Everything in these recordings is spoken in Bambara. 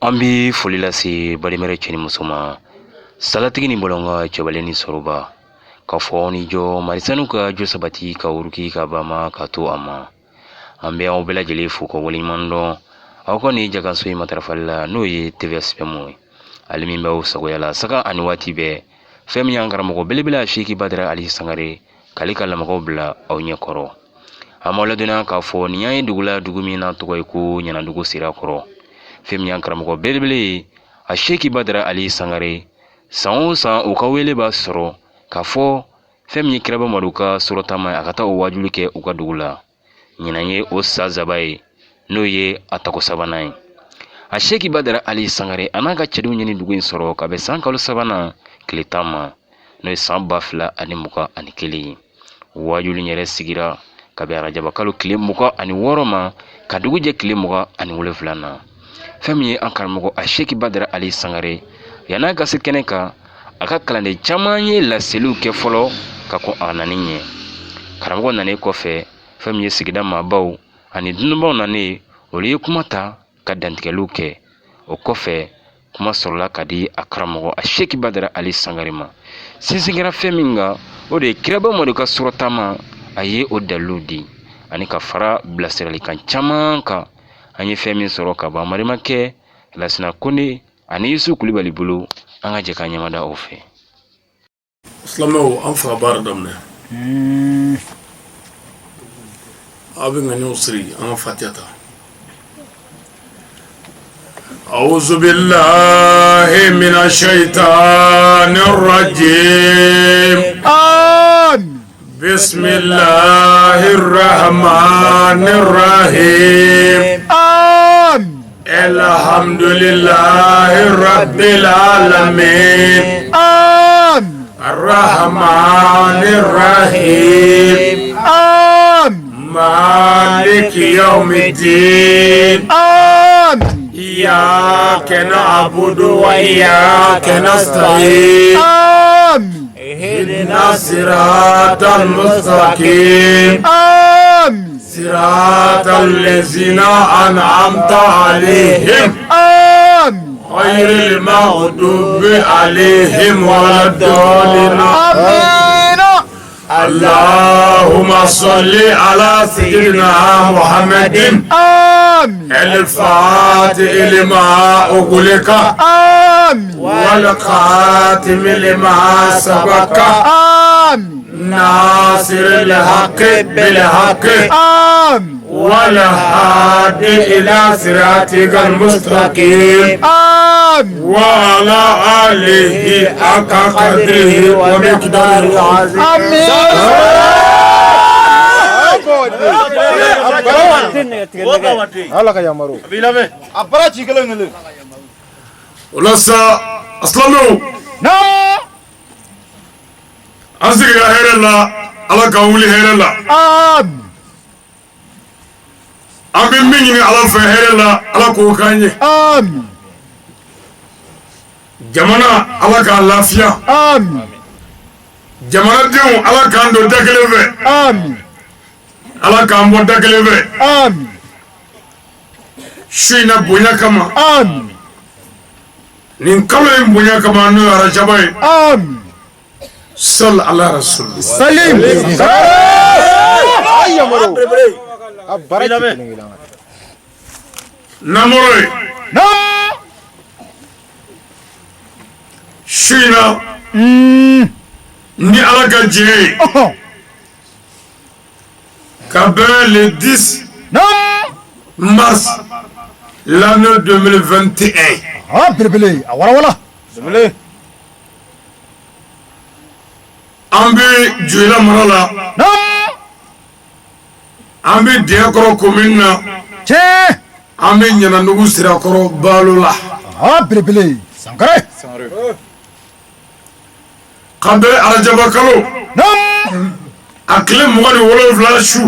An bi foli lase balimɛrɛ cɛ ni muso ma, salatigi ni bɔlɔnga cɛbalen ni sɔrɔba, ka fɔ ni jɔ marisanu ka jɔ sabati ka uruki ka bama ka to a ma. An bɛ aw bɛɛ lajɛlen fo ka waleɲuman dɔn aw ka nin jaganso in matarafali la n'o ye TVS-FM ye, ale min b'aw sagoya la saga ani waati bɛɛ. Fɛn min y'an karamɔgɔ belebele Seki Badara Ali Sangare k'ale ka lamagaw bila aw ɲɛkɔrɔ. An m'aw ladɔnniya k'a fɔ nin y'an ye dugu la dugu min na tɔgɔ ye ko Ɲanadugu Sirakɔrɔ. Fɛn min y'an karamɔgɔ belebele ye Seki Badara Ali Sangare, san o san u ka wele b'a sɔrɔ k'a fɔ fɛn min ye Kiraba Madu ka sɔrɔtama ye a ka taa o wajuli kɛ u ka dugu la. Ɲinan ye o sa zaba ye n'o ye a tako sabanan ye. Seki Badara Ali Sangare a n'a ka cɛdenw ɲini dugu in sɔrɔ ka bɛn san kalo sabanan tile 10 ma n'o ye san 2021 ye. Wajuli yɛrɛ sigira ka bɛn arajaba kalo tile 26 ma ka dugu jɛ tile 27 na. Fɛn min ye an karamɔgɔ Seki Badara Ali Sangare yan'a ka se kɛnɛ kan a ka kalanden caman ye laseliw kɛ fɔlɔ ka kɔn a nani ɲɛ. Karamɔgɔ nanen kɔfɛ fɛn min ye sigida maabaw ani dununbaw nanen olu ye kuma ta ka dantigɛliw kɛ. O kɔfɛ kuma sɔrɔla ka di a karamɔgɔ Seki Badara Ali Sangare ma. Sinsin kɛra fɛn min kan o de ye Kiraba Madu ka sɔrɔtama a ye o dalilu di ani ka fara bilasiralikan caman kan. An ye fɛn min sɔrɔ ka ban Marimakɛ Lasina Kone ani Yusu Kulibali bolo an ka jɛ ka ɲamada o fɛ. Silamɛw an fa baara daminɛ. Aw bɛ ŋaniyaw siri an ka Fatiha ta. أعوذ بالله من الشيطان الرجيم بسم الله الرحمن الرحيم الحمد لله رب العالمين الرحمن الرحيم مالك يوم الدين إياك نعبد وإياك نستعين اهدنا الصراط المستقيم صراط الذين أنعمت عليهم غير المغضوب عليهم ولا الضالين اللهم صل على سيدنا محمد الفاتح لما أغلق والخاتم لما سبق ناصر الحق بالحق والهادي إلى صراطك المستقيم وعلى آله حق قدره ومقداره العظيم. ولسا أسلموا نعم أزيك يا هير الله على كولي هير الله أبي مني على فهير الله على كوكاني جمانا على كالافيا جمانا ديو على كاندو دكليفه على كامبو دكليفه شينا بونيا كما نينكالو بونيا كما نو على جباي صل على رسول سليم نمروي شينا ni ala ka jɛ ka bɛn le 10 mars l'année 2021 belebele a warawala belebele an bɛ Joyila mara la an bɛ Diyakɔrɔ commune na an bɛ Ɲanadugu Sirakɔrɔ balo la belebele Sankare ka bɛn arajaba kalo a tile 27 su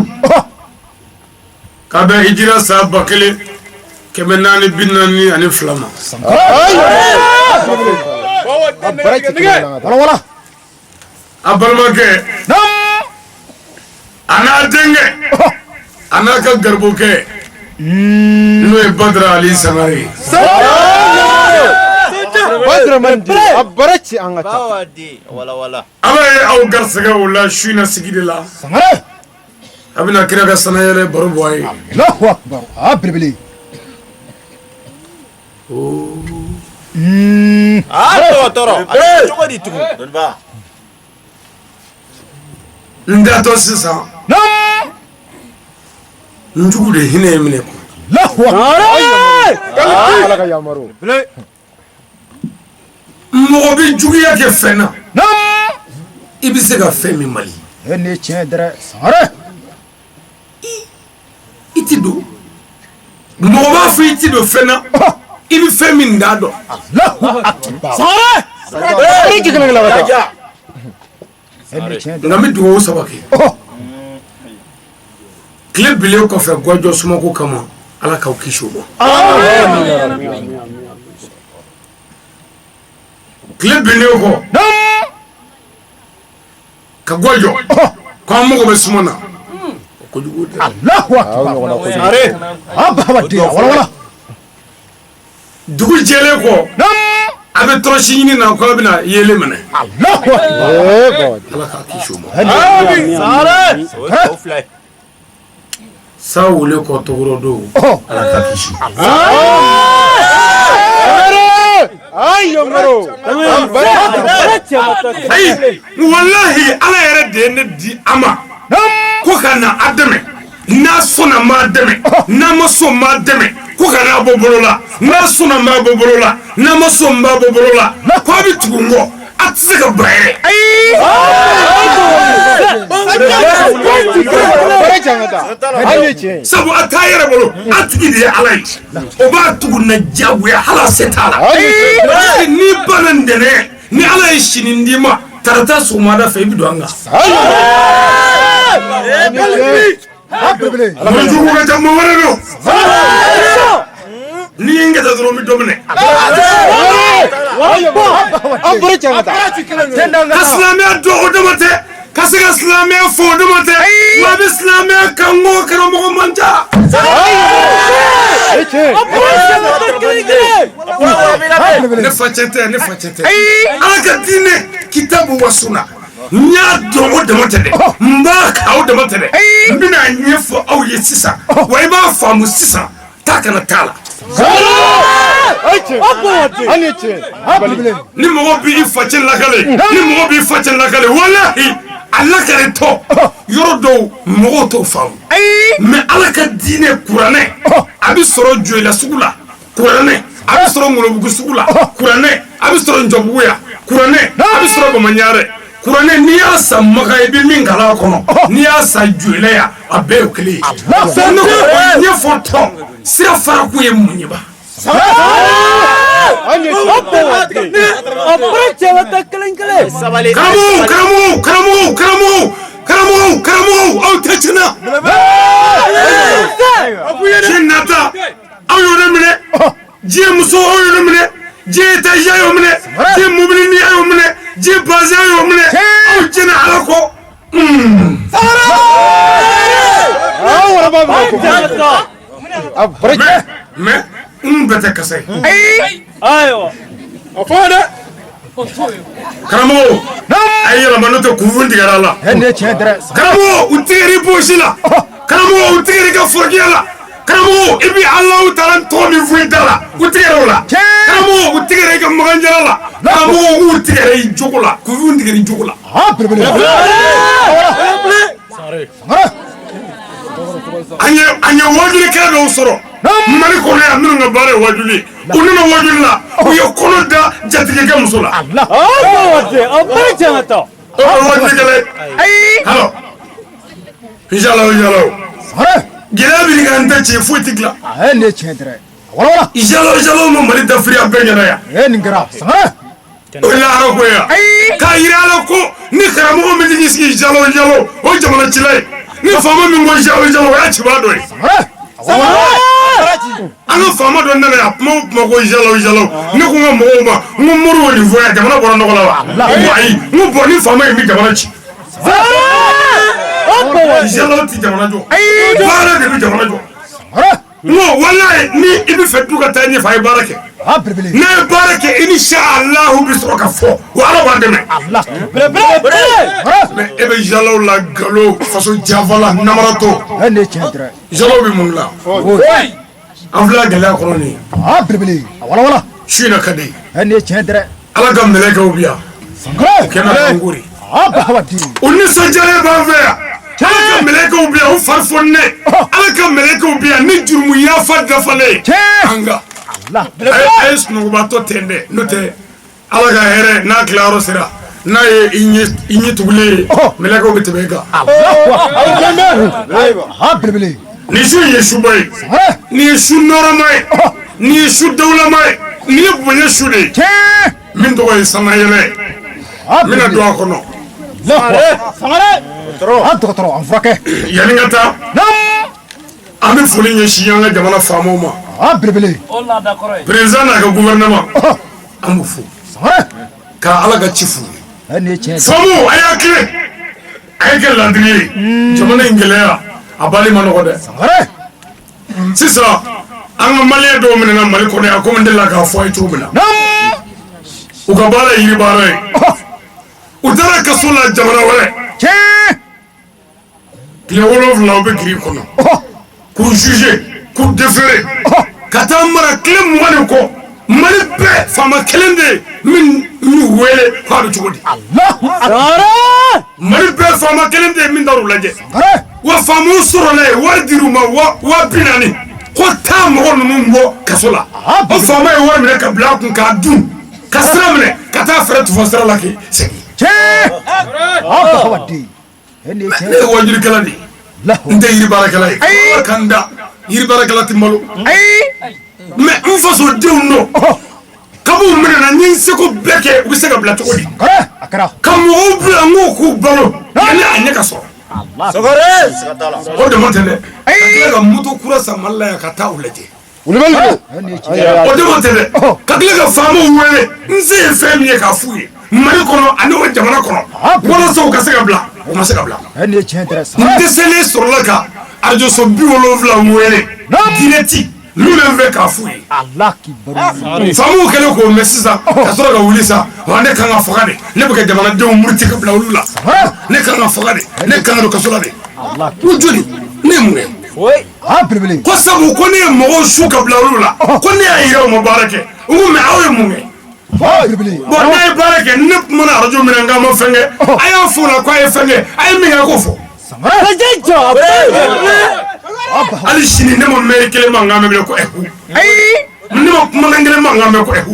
ka bɛn hijira san 1442 ma a balimakɛ a n'a denkɛ a n'a ka garibukɛ n'o ye Badara Ali Sangare Abdurrahman a barachi an gata bawadi wala ala ye aw garsɛgɛ o la su in na sigi de la sangare a bɛna kira ka sanayɛlɛ baro bɔ a ye Allahu akbar a belebele toro cogo di tugu dɔnniba n datɔ sisan n jugu de hinɛ ye minɛ kuwa Allahu akbar ala ka yamaro mɔgɔ bɛ juguya kɛ fɛn na i bɛ se ka fɛn min mali ne tiɲɛ dɛrɛ sangare i ti don mɔgɔ b'a fɔ i ti don fɛn na i bɛ fɛn min da dɔn Allahu akbar sangare ni jigin la wata ne tiɲɛ dɛrɛ nka n bɛ dugawu saba kɛ tile bilen kɔfɛ gɔjɔ sumako kama ala k'aw kisi o ma tile bilen kɔ ka gɔjɔ k'an mago bɛ suma na o kojugu tɛ Allahu akbar sangare a baba de wala dugu jɛlen kɔ a bɛ tɔrɔsi ɲini na k'a bɛna yelen minɛ Allahu akbar ala k'a kisi o ma fly sa wele kɔ tɔgɔrɔ don ala k'a kisi ay yamaro ayi walahi ala yɛrɛ de ye ne di a ma ko ka na a dɛmɛ n'a sɔnna m'a dɛmɛ n'a ma sɔn m'a dɛmɛ ko ka n'a bɔ bolo la n'a sɔnna m'a bɔ bolo la n'a ma sɔn m'a bɔ bolo la ko a bɛ tugu n kɔ a tɛ se ka ba yɛrɛ sabu a t'a yɛrɛ bolo a tigi de ye ala ye o b'a tugu na diyagoya hali a se t'a la n'i banna ntɛnɛn ni ala ye sini d'i ma tarata sɔgɔmada fɛ i bɛ don an kan jugu ka ca mɔgɔ wɛrɛ don n'i ye n kɛta dɔrɔn n bɛ dɔ minɛ ka silamɛya dɔn o dama tɛ ka se ka silamɛya fɔ o dama tɛ wa a bɛ silamɛya kan n ko karamɔgɔ man ca ne facɛ tɛ ala ka diinɛ kitabu wa sunna n y'a dɔn o dama tɛ dɛ n b'a kan o dama tɛ dɛ n bɛna ɲɛfɔ aw ye sisan wa i b'a faamu sisan taa kana t'a la ni mɔgɔ b'i facɛ lakale ni mɔgɔ b'i facɛ lakale walahi a lakale tɔ yɔrɔ dɔw mɔgɔw t'o faamu mais ala ka diinɛ kuranɛ a bɛ sɔrɔ joyila sugu la kuranɛ a bɛ sɔrɔ ŋolobugu sugu la kuranɛ a bɛ sɔrɔ njɔbugu ya kuranɛ a bɛ sɔrɔ bamaɲarɛ kuranɛ n'i y'a san maka i bɛ min kala a kɔnɔ n'i y'a san joyila ya a bɛɛ ye kelen ye ne ko ɲɛfɔ tɔ sira farakun ye mun ye ba karamɔgɔw aw tɛ tiɲɛ diɲɛ nata aw y'o de minɛ diɲɛ muso aw y'o de minɛ diɲɛ etazi y'o minɛ diɲɛ mobili ni y'o minɛ diɲɛ bazi y'o minɛ aw jɛnɛ ala kɔ mais n bɛɛ tɛ kasa ye ayiwa a fɔ dɛ karamɔgɔ a ye yɛlɛma n'o tɛ kunfun tigɛra a la karamɔgɔ u tigɛr'i bɔsi la karamɔgɔ u tigɛr'i ka fɔrɔkiya la karamɔgɔ i bɛ alahu taala tɔgɔ min fɔ i da la u tigɛr'o la karamɔgɔ u tigɛr'i ka maganjala la karamɔgɔ u tigɛr'i jogo la kunfun tigɛr'i jogo la an ye wajuli kɛra dɔw sɔrɔ mali kɔnɔ yan minnu ka baara ye wajuli ye u nana wajuli la u ye kɔnɔ da jatigikɛ muso la wajulikɛla halo inshallah gɛlɛya bɛ ka n tɛ tiɲɛ foyi tɛ dilan inshallah ma mali dafiriya bɛɛ ɲɛna yan o ye lahara ko ye yan k'a yira a la ko ni karamɔgɔ min tɛ k'i sigi inshallah o ye jamana cila ye ni faama min ko inshallah o y'a cibaa dɔ ye an ka faama dɔ nana yan kuma o kuma ko inshallah ne ko n ka mɔgɔw ma n ko mori y'o nin fɔ yan jamana bɔra nɔgɔ la wa n ko ayi n ko bɔn ni faama in bɛ jamana ci inshallah tɛ jamana jɔ baara de bɛ jamana jɔ n ko walayi ni i bɛ fɛ du ka taa ɲɛfɛ a ye baara kɛ n'a ye baara kɛ insha Allah bɛ sɔrɔ ka fɔ wa Ala b'a dɛmɛ mais e bɛ jalaw la galo faso janfala namaratɔ jalaw bɛ mun la an filɛ gɛlɛya kɔnɔ nin su in na ka di Ala ka mɛlɛkɛw bi yan u kɛnɛ kan gori u nisɔndiyalen b'an fɛ yan Ala ka mɛlɛkɛw bi yan u fari foninen Ala ka mɛlɛkɛw bi yan ni jurumu yafa dafalen an ka a ye sunɔgɔbatɔ ten dɛ n'o tɛ Ala ka hɛrɛ n'a tilayɔrɔ sera n'a ye i ɲɛ tugulen ye mɛlɛkɛw bɛ tɛmɛ i kan ni su in ye suba ye ni ye su nɔrɔma ye ni ye su dawulama ye ni ye bonya su de ye min tɔgɔ ye sanayɛlɛ n bɛna don a kɔnɔ yanni ka taa an bɛ foli ɲɛsin an ka jamana faamaw ma président n'a ka gouvernement an b'u fo ka Ala ka ci f'u ye faamaw a y'a tilen a ye kɛ ladiri ye jamana in gɛlɛya a bali ma nɔgɔ dɛ sisan an ka maliyɛn dɔw minɛna Mali kɔnɔ yan komi n delila k'a fɔ a ye cogo min na u ka baara ye yiri baara ye u taara kaso la jamana wɛrɛ tile 7 u bɛ giri kɔnɔ k'u juger k'u déférer ka taa mara tile 20 kɔ Mali bɛɛ faama kelen de min y'u wele k'a bɛ cogo di Mali bɛɛ faama kelen de min taar'u lajɛ wa faamaw sɔrɔla yen wari dir'u ma 40,000 ko taa mɔgɔ ninnu bɔ kaso la o faama ye wari minɛ ka bila a kun k'a dun ka sira minɛ ka taa fɛrɛ tufɔ sira la k'i segin ne ye wajirikɛla de ye n tɛ yiri baarakɛla ye Ala ka n da yiri baarakɛla tɛ malo mais n fasodenw don kab'u minɛna n ye n seko bɛɛ kɛ u bɛ se ka bila cogo di ka mɔgɔw bila n k'o k'u balo yanni a ɲɛ ka sɔrɔ o dama tɛ dɛ ka tila ka moto kura san Mali la yan ka taa u lajɛ o dama tɛ dɛ ka tila ka faamaw wele n se ye fɛn min ye k'a f'u ye Mali kɔnɔ ani o jamana kɔnɔ walasa u ka se ka bila u ma se ka bila n dɛsɛlen sɔrɔla ka radio so 70 wele direct n'u bɛ n fɛ k'a f'u ye faamaw kɛlen k'o mɛn sisan ka sɔrɔ ka wuli sa wa ne kan ka faga de ne bɛ ka jamanadenw muruti ka bila olu la ne kan ka faga de ne kan ka don kaso la de ko joli ne ye mun kɛ ko sabu ko ne ye mɔgɔw su ka bila olu la ko ne y'a yira u ma baara kɛ n ko mais aw ye mun kɛ bon n'a ye baara kɛ ne kumana radio min na n k'an ma fɛn kɛ a y'a fɔ o la ko a ye fɛn kɛ a ye min kɛ k'o fɔ hali sini ne ma mɛri kelen ma n k'an bɛ wele ko ɛhu ne ma kumakan kelen ma n k'an bɛ ko ɛhu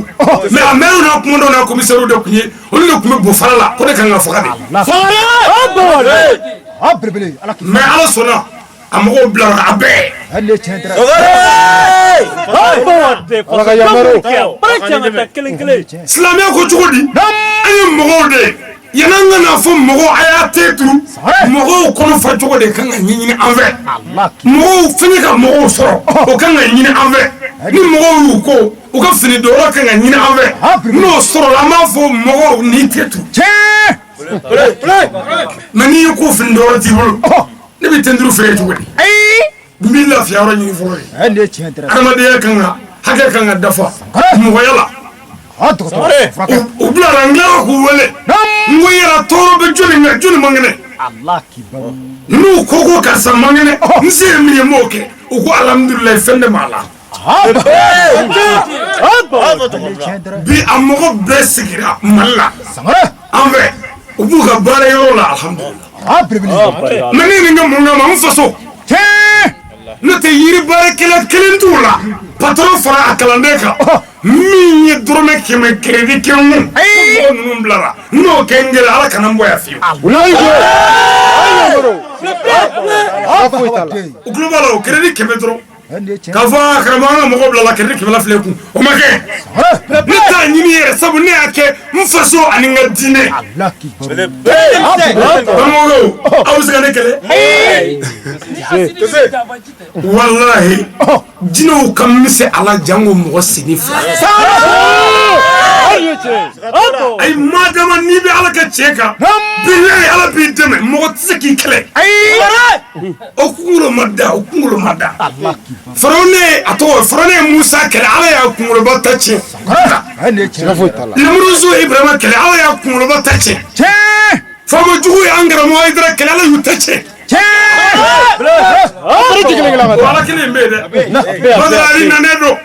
mais a mɛriw n'a kumandanw n'a commissaires de tun ye olu de tun bɛ bon fara la ko ne kan ka faga de mais Ala sɔnna a mɔgɔw bilara a bɛɛ silamɛya ko cogo di an ye mɔgɔw de yanni an ka n'a fɔ mɔgɔw a y'a tɛ turu mɔgɔw kɔnɔ fa cogo de kan ka ɲɛɲini an fɛ mɔgɔw fɛn ka mɔgɔw sɔrɔ o kan ka ɲini an fɛ ni mɔgɔw y'u ko u ka fini dɔwɛrɛ kan ka ɲini an fɛ n'o sɔrɔla an b'a fɔ mɔgɔw n'i tɛ turu mais n'i ye ko fini dɔwɛrɛ t'i bolo ne bɛ tenturu fɛ yen cogo di n b'i lafiya yɔrɔ ɲini fɔlɔ ye adamadenya kan ka hakɛ kan ka dafa mɔgɔya la u bilara n tilala k'u wele n ko yala tɔɔrɔ bɛ joli ŋa joli man kɛnɛ n'u ko ko karisa man kɛnɛ n se ye min ye n b'o kɛ u ko alhamdulilayi fɛn de b'a la bi a mɔgɔ bɛɛ sigira Mali la an fɛ u b'u ka baara yɔrɔ la alhamdulilayi mais ne nin ka mun kama n faso n'o tɛ yiri baarakɛla kelen t'u la patron fara a kalanden kan min ye dɔrɔmɛ 100 crédit kɛ n kun mɔgɔ ninnu bilara n'o kɛ n gɛlɛ Ala kana n bɔ yan fiyewu u tulo b'a la o crédit 100 dɔrɔn k'a fɔ karamɔgɔ an ka mɔgɔw bilala crédit 100 filɛ kun o ma kɛ ne t'a ɲini yɛrɛ sabu ne y'a kɛ n faso ani n ka diinɛ baramɔgɔw aw bɛ se ka ne kɛlɛ walahi jinɛw ka misɛn a la jango mɔgɔ seni 2 ay madama ni be ala ka cheka billahi ala bi deme mo tsiki kele o kungulo madda farone Musa kele ala ya kungulo batache Lemruzo Ibrahima kele ala ya kungulo batache famo jugu angara mo idra kele ala yutache wala kele mbede badari nanedo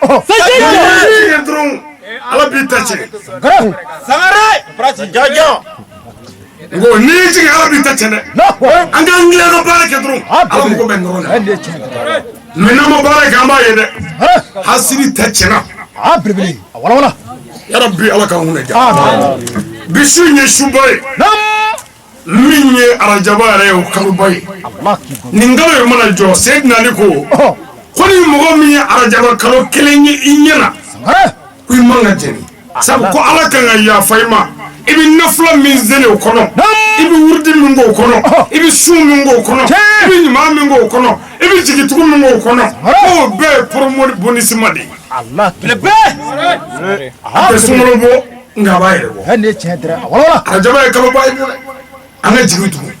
yedron ala bi tache Sangare prati jajo ngo ni ci ala bi tache ne anga ngle no barake dron ala mo ben ron mena mo barake amba yede hasini tache na brebeli wala ya rabbi ala ka hunne ja bisu nye shumboy minye arajabare o kalubay ningalo mana jo sedna ni ko koni mo minye arajaba kalo kelenye inyana kuy manga jeni sabu ko ala kan ya fayma ibi nafla min zene o kono ibi wurdi min go kono ibi sum min go kono ibi nyima min go kono ibi jigitugu min go kono o be promote bonisimadi Allah lebe sumro bo ngabaye bo hande chedra wala arajaba kalo bay anga jigitugu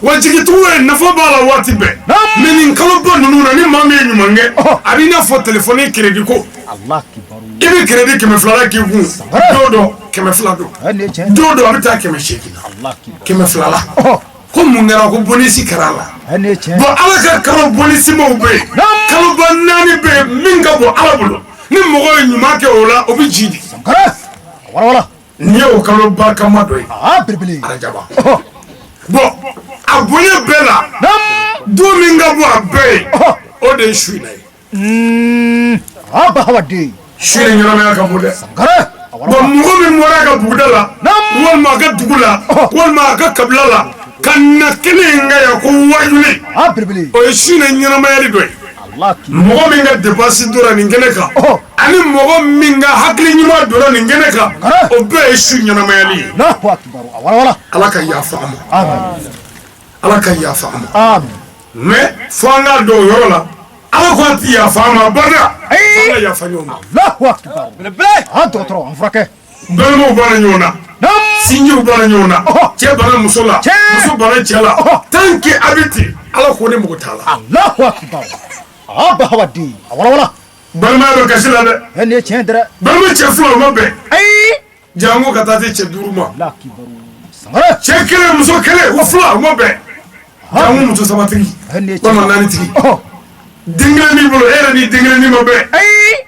wa jigitugu nafa bala wati be menin kalo bo nunu ni mame nyumange abi na fo telephone credit ko Allah kibaru ibi credit keme flala ki gu dodo keme flado dodo abita keme shekina Allah kibaru keme flala ko mungera ko bonisi karala hande chedra bo ala ka kalo bonisi mo be kalo banani be minga bo ala bulu ni mogo nyuma ke ola obi jidi wala ni o kalo ba kama do brebeli arajaba bo abonye bela do minga bo abe o de shuina hawade shuina nyama ya kamude bo mogo mi mora ka bugdala wal ma ka dugula wal ma ka kablala kanna keninga ya ko wayule brebeli o shuina nyama ya do Allah mogo minga depasi dora ningene ka ani mogo minga hakli nyima dora ningene ka o be shu nyama ya li la kibaru wala ala ka ya faamu amen ala ka ya faamu amen mais fanga do yorola ala ko ti ya faamu bada ala ya fanyoma la kibaru docteur on frake belmo bana nyona sinju bana nyona che bana musola muso bana chela tanki abiti ala ko ne mugo tala Allah kibaru hawade wala belma do kasila de hande chedra belmo che flo mo be jango katati che duruma la kibaru che kele muso kele wo flo mo be jango muso sabatri wala nani tigi dingre ni bolo era ni dingre ni mo be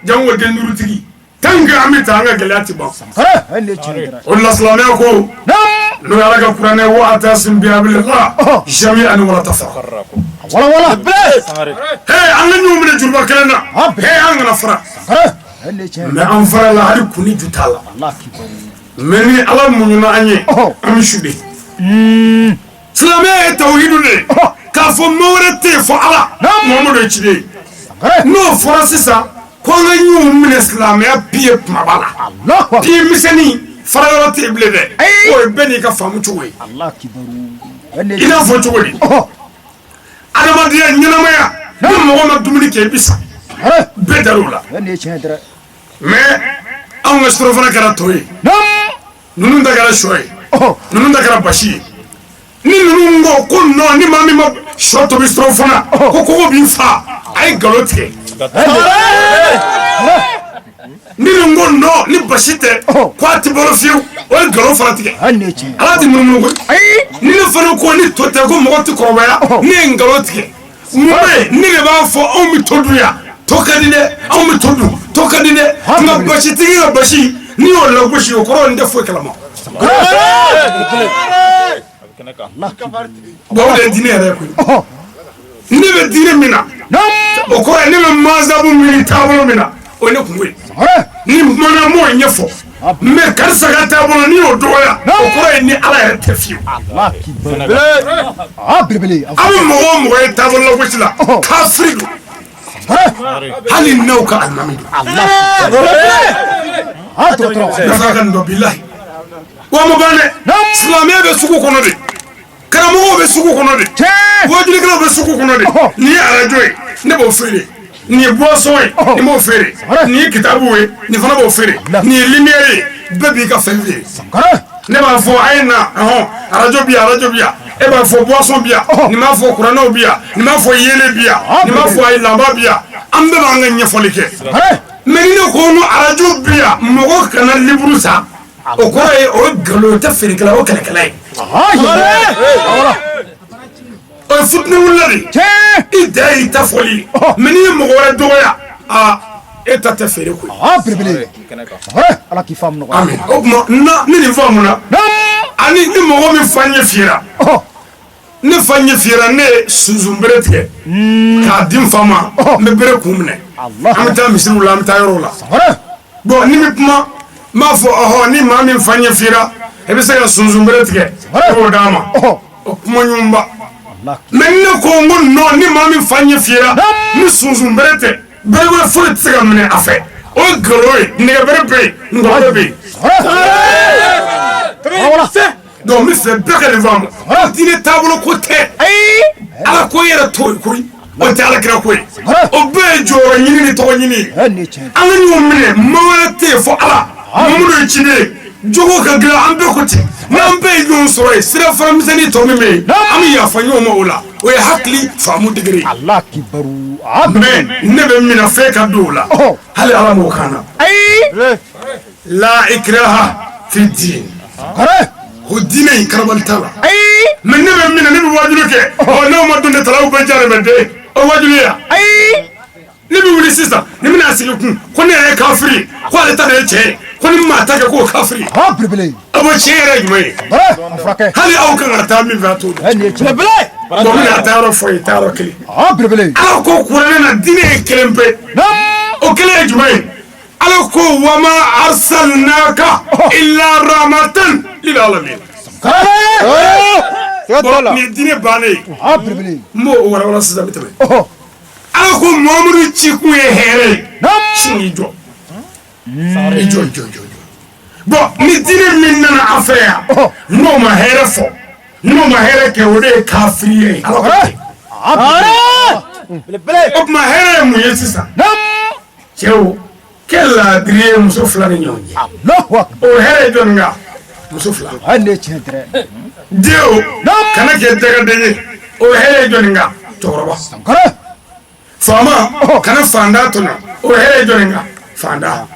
jango denduru tigi tanga amita anga galati ba hande chedra Allah sallallahu ko no yala ka qur'ane wa atasim bi abillah jami'an wala tafarraqu wala hey anga nyumne jurba kelena hey anga na fara hande chedra me an fara la hari kuni jutala Allah kibaru meni ala munyuna anye am shude salame tawhidu ne ka fo mawrete fo ala muhammadu chide no forasisa ko nga nyumne salame apie mabala Allah ti miseni fara te blede o beni ka famu chuwe Allah kibaru hande ina fo chuwe adama dia nyinamaya ni mo ma dumuni ke bisa bedarula hande chedra mais an ga strofana kara toyi nunu ndagara shoy nunu ndagara bashi ni nunu ngo ko no ni mami ma shoto bi strofana ko ko bi fa ay galote ni ngo no ni bashite ko atibolo fiu o galo faratike hande chedra alati nunu ngo ni ne fana ko ni tote ko mo ti ko baya ni ngalote mbe ni le ba fo o mi toduya tokadine o mi todu tokadine nga bashi tigi nga bashi ni o la bashi o koro nde fo kalama bo de dine re ko ni be dine mina o ko ni be mazabu mi tabolo mina o ne kunwe ni mana mo nyefo me karsa ga tabolo ni o doya o ko ni ala ya tefiu Allah kibaru brebeli ami mo tabolo bashi la kafrigo hali nauka almamidu docteur nafakan do billahi wa mo bane islamiyya be suku kono de karamo be suku kono de wajuli kala be suku kono de ni arajoy ne bo fere nin ye boisson ye ni m'o feere nin ye kitabu ye nin fana b'o feere nin ye lumière ye bɛɛ b'i ka fɛn feere ne b'a fɔ a ye na radio bi yan e b'a fɔ boisson bi yan nin b'a fɔ kuranɛw bi yan nin b'a fɔ yele bi yan nin b'a fɔ a ye lanba bi yan an bɛɛ b'an ka ɲɛfɔli kɛ mais ni ne ko n radio bi yan mɔgɔ kana liburu san o kɔrɔ ye o ye nkalon o tɛ feerekɛla o kɛlɛkɛla ye o ye fitinɛ wulila de i da y'i ta fɔli mais n'i ye mɔgɔ wɛrɛ dɔgɔya e ta tɛ feere koyi ala k'i faamu nɔgɔya amen o tuma ni nin faamuna ani ni mɔgɔ min fa ɲɛ fiyɛra ne fa ɲɛ fiyɛra ne ye sunsun bere tigɛ k'a di n fa ma n bɛ bere kun minɛ an bɛ taa misiriw la an bɛ taa yɔrɔw la bon ni bɛ kuma n b'a fɔ ni maa min fa ɲɛ fiyɛra e bɛ se ka sunsun bere tigɛ e b'o d'a ma o kuma ɲumanba mais ne ko n ko non ni maa min fa ɲɛ fiyɛra ni sunsun bere tɛ bere wɛrɛ foyi tɛ se ka minɛ a fɛ o ye nkalon ye nɛgɛ bere bɛ yen ngɔlɔ bɛ yen donc n bɛ fɛ bɛɛ ka nin faamu diinɛ taabolo ko tɛ ala ko yɛrɛ t'o ye koyi o tɛ alakira ko ye o bɛɛ ye jɔyɔrɔ ɲini ni tɔgɔ ɲini ye an ka ɲɔgɔn minɛ maa wɛrɛ tɛ yen fo ala mamadu ye ciden ye jogo ka dilan an bɛɛ ko ten n'an bɛɛ ye ɲɔgɔn sɔrɔ yen sira faramisɛnnin tɔ min bɛ yen an bɛ yafa ɲɔgɔn ma o la o ye hakili faamu degere ye mais ne bɛ mina fɛn ka don o la hali ala m'o kan na la ikraha fi din o diinɛ in karabali t'a la mais ne bɛ mina ne bɛ wajulu kɛ n'aw ma don ne talaw bɛɛ jalen bɛ den o wajulu ye yan ne bɛ wuli sisan ne bɛna sigi kun ko ne yɛrɛ ye kafiri ye ko ale ta de ye cɛ ye ko ni maa ta kɛ k'o kafiri ye a bɔ tiɲɛ yɛrɛ ye jumɛn ye hali aw kan ka taa min fɛ a t'o dɔn bon n bɛna taa yɔrɔ fɔ ye taa yɔrɔ kelen ala ko kuranɛ na diinɛ ye kelen pe o kelen ye jumɛn ye ala ko wama arsalnaka illa rahmatan lil alamin bon nin diinɛ bannen n b'o walawala sisan n bɛ tɛmɛ ala ko Muhamadu ci kun ye hɛrɛ ye sini i jɔ bon ni diinɛ min nana an fɛ yan n'o ma hɛrɛ fɔ n'o ma hɛrɛ kɛ o de ye kafiri ye ala ko ten o tuma hɛrɛ ye mun ye sisan cɛw kɛ laadiri ye muso fila ni ɲɔgɔn cɛ o hɛrɛ ye jɔnni kan muso fila denw kana kɛ dɛgɛden ye o hɛrɛ ye jɔnni kan cɛkɔrɔba faama kana fanda tɔnɔ o hɛrɛ ye jɔnni kan fanda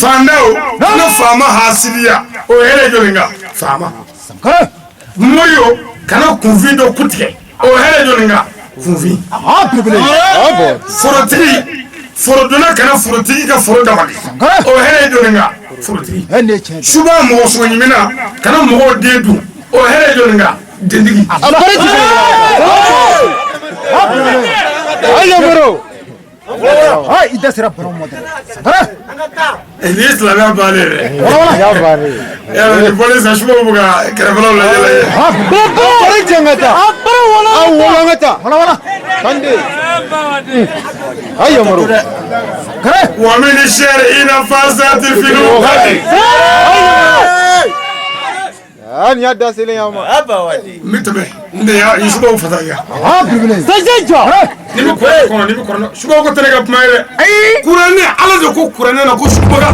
fandaw kana faama hasidiya o hɛrɛ ye jɔnni kan faama moyo kana kunfin dɔ kutigɛ o hɛrɛ ye jɔnni kan kunfin forotigi forodonna kana forotigi ka foro dabali o hɛrɛ ye jɔnni kan forotigi suba mɔgɔ sogo ɲimina kana mɔgɔw den dun o hɛrɛ ye jɔnni kan dentigi i da sera baro mɔ dɛ ni ye silamɛya bannen dɛ ni fɔli sa subaw bɛ ka kɛrɛfɛlaw lajɛ wa min shar'ina fasati fil ni ya da selen ya ma mitbe nde ya subaw fata ya ni bi kono subaw ko tere ka kuma yɛrɛ kuranɛ ala de ko kuranɛ na ko subaga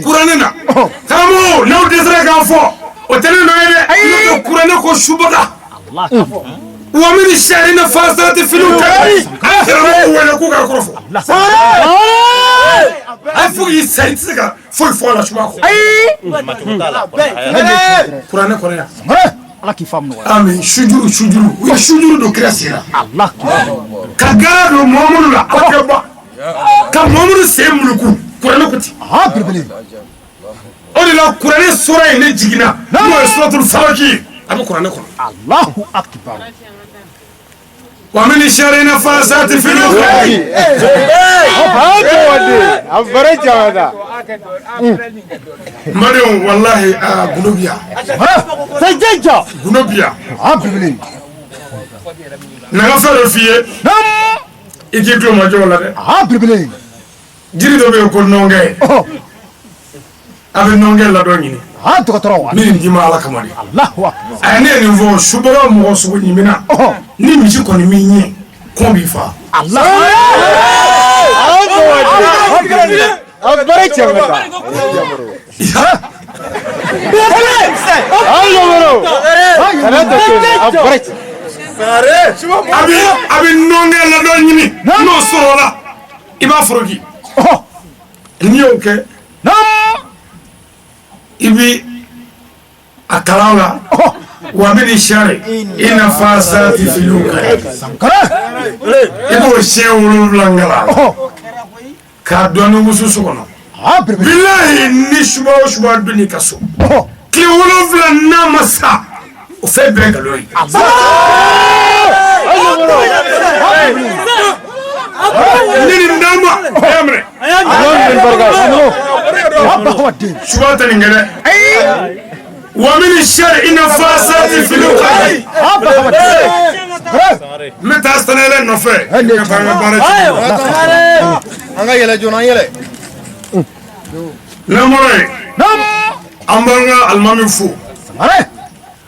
kuranɛ na karamɔgɔ n'aw dɛsɛra k'a fɔ o tɛ ne nɔ ye dɛ n'o tɛ kuranɛ ko subaga wa min shar'ina fasati fil karamɔgɔ wele k'u k'a kɔrɔfɔ a fo k'i sa i tɛ se ka foyi fɔ a la suba kɔ kuranɛ kɔnɔ yan ala k'i faamu nɔgɔya amen sujuru u ye sujuru don kira sen na ka gara don Muhamadu la ala kɛ ban ka Muhamadu sen muluku kuranɛ ko ten o de la kuranɛ sura in ne jiginna n'o ye suratul falaki a bɛ kuranɛ kɔnɔ Allahu akbar wa min sharrina fasati fil Mariam wallahi gunobiya gunobiya naga fɛn dɔ f'i ye i k'i tulo ma jɔ o la dɛ jiri dɔ bɛ yen ko nɔnkɛ a bɛ nɔnkɛ ladɔn ɲini ha dɔgɔtɔrɔ min di ma ala kama de Allahu akbar a ne nin fɔ subaga mɔgɔ sugu ɲimina ni misi kɔni min ɲɛ kɔn b'i fa Allah Abare changata. Ayo bro. Kana to abare. abi nɔnkɛ ladɔn ɲini n'o sɔrɔ la i b'a foroki n'i y'o kɛ i bi a kalan la wa a bɛ ni sari i na fa sarati filiw kan i b'o siyɛn 7 kala k'a dɔn ni wusu so kɔnɔ bilahi ni suba o suba dun i ka so tile 7 n'a ma sa o fɛn bɛɛ nkalon ye nini ndama ayamre suba tani ngere wa min shar ina fasati fil qadi meta stanele no fe Anga yele jona yele. namore ambanga almami fu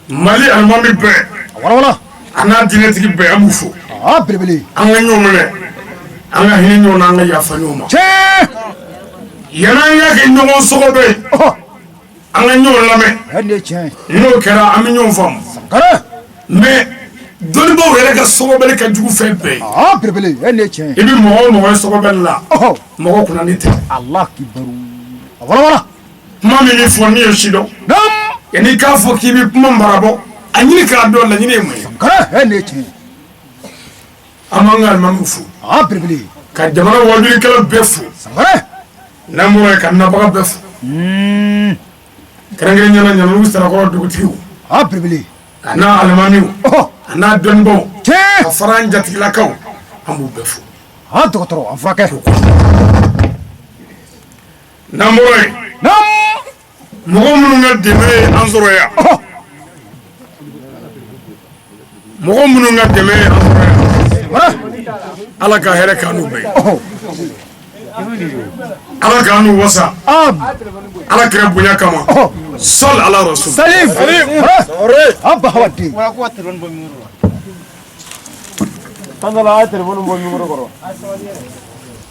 mali almami be wala ana dinetigi be amu fu ah belebele an ka ɲɔgɔn minɛ an ka hinɛ ɲɔgɔn na an ka yafa ɲɔgɔn ma yan'an ka kɛ ɲɔgɔn sɔgɔbɛ ye an ka ɲɔgɔn lamɛn n'o kɛra an bɛ ɲɔgɔn faamu mais dɔnnibaaw yɛrɛ ka sɔgɔbɛli ka jugu fɛn bɛɛ ye i bɛ mɔgɔ o mɔgɔ ye sɔgɔbɛli la mɔgɔ kunnandi tɛ kuma min bɛ fɔ n'i ye si dɔn yanni k'a fɔ k'i bɛ kuma marabɔ a ɲini k'a dɔn laɲini ye mun ye an b'an ka alimamiw fo ka jamana wajulikɛlaw bɛɛ fo n'an bɔra yen ka nabaga bɛɛ fo kɛrɛnkɛrɛnnenya la ɲamuru sarakɔrɔ dugutigiw a n'a alimamiw a n'a dɔnnibaaw ka fara an jatigilakaw an b'u bɛɛ fo n'an bɔra yen mɔgɔ minnu ka dɛmɛ ye an sɔrɔ yan mɔgɔ minnu ka dɛmɛ ye an sɔrɔ yan ala ka hɛrɛ k'an n'u bɛɛ ala k'an n'u wasa ala kɛra bonya kama sɔli ala rasul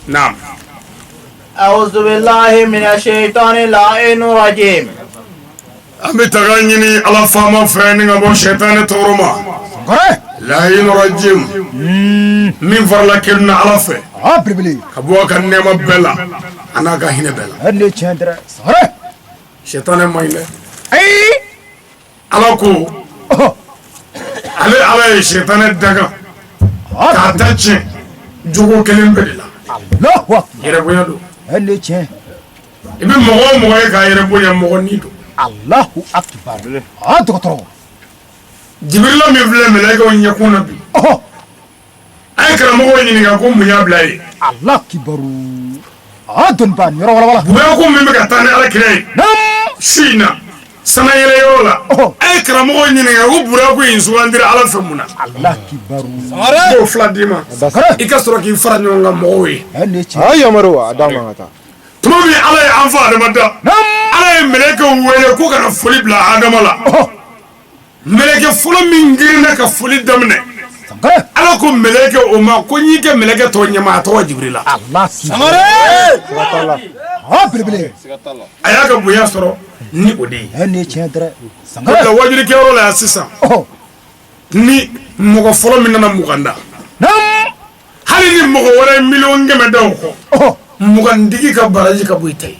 naam أعوذ بالله من الشيطان اللعين الرجيم an bɛ taga ɲini ala faama fɛ ni ka bɔ sɛtanɛ tɔɔrɔ ma lahin rajim min farala kelen na ala fɛ ka bɔ a ka nɛɛma bɛɛ la a n'a ka hinɛ bɛɛ la sɛtanɛ man ɲi dɛ ala ko ale ala ye sɛtanɛ daga k'a ta tiɲɛ jogo kelen bɛɛ de la yɛrɛbonya don i bɛ mɔgɔ o mɔgɔ ye k'a yɛrɛbonya mɔgɔ ni don Allahu akbar ah dɔgɔtɔrɔ jibirila min filɛ mɛlɛkɛw ɲɛkun na bi a ye karamɔgɔw ɲininka ko mun y'a bila ye Allah kibaru ah dɔnniba yɔrɔ wala bonya ko min bɛ ka taa ni alakira ye su in na sanayɛlɛyɔrɔ la a ye karamɔgɔw ɲininka ko bonya ko in sugandira ala fɛ mun na Allah kibaru k'o fila d'i ma i ka sɔrɔ k'i fara ɲɔgɔn kan mɔgɔw ye Ayo maro ada mangata. tuma min ala ye an fa adamada ala ye mɛlɛkɛw wele ko kana foli bila adama la mɛlɛkɛ fɔlɔ min girinna ka foli daminɛ ala ko mɛlɛkɛ o ma ko n'i kɛ mɛlɛkɛ tɔgɔ ɲɛma a tɔgɔ jibirila a y'a ka bonya sɔrɔ ni o de ye o la wajulikɛyɔrɔ la yan sisan ni mɔgɔ fɔlɔ min nana muganda hali ni mɔgɔ wɛrɛ ye 100 000 da o kɔ mugandigi ka baraji ka bɔ i ta ye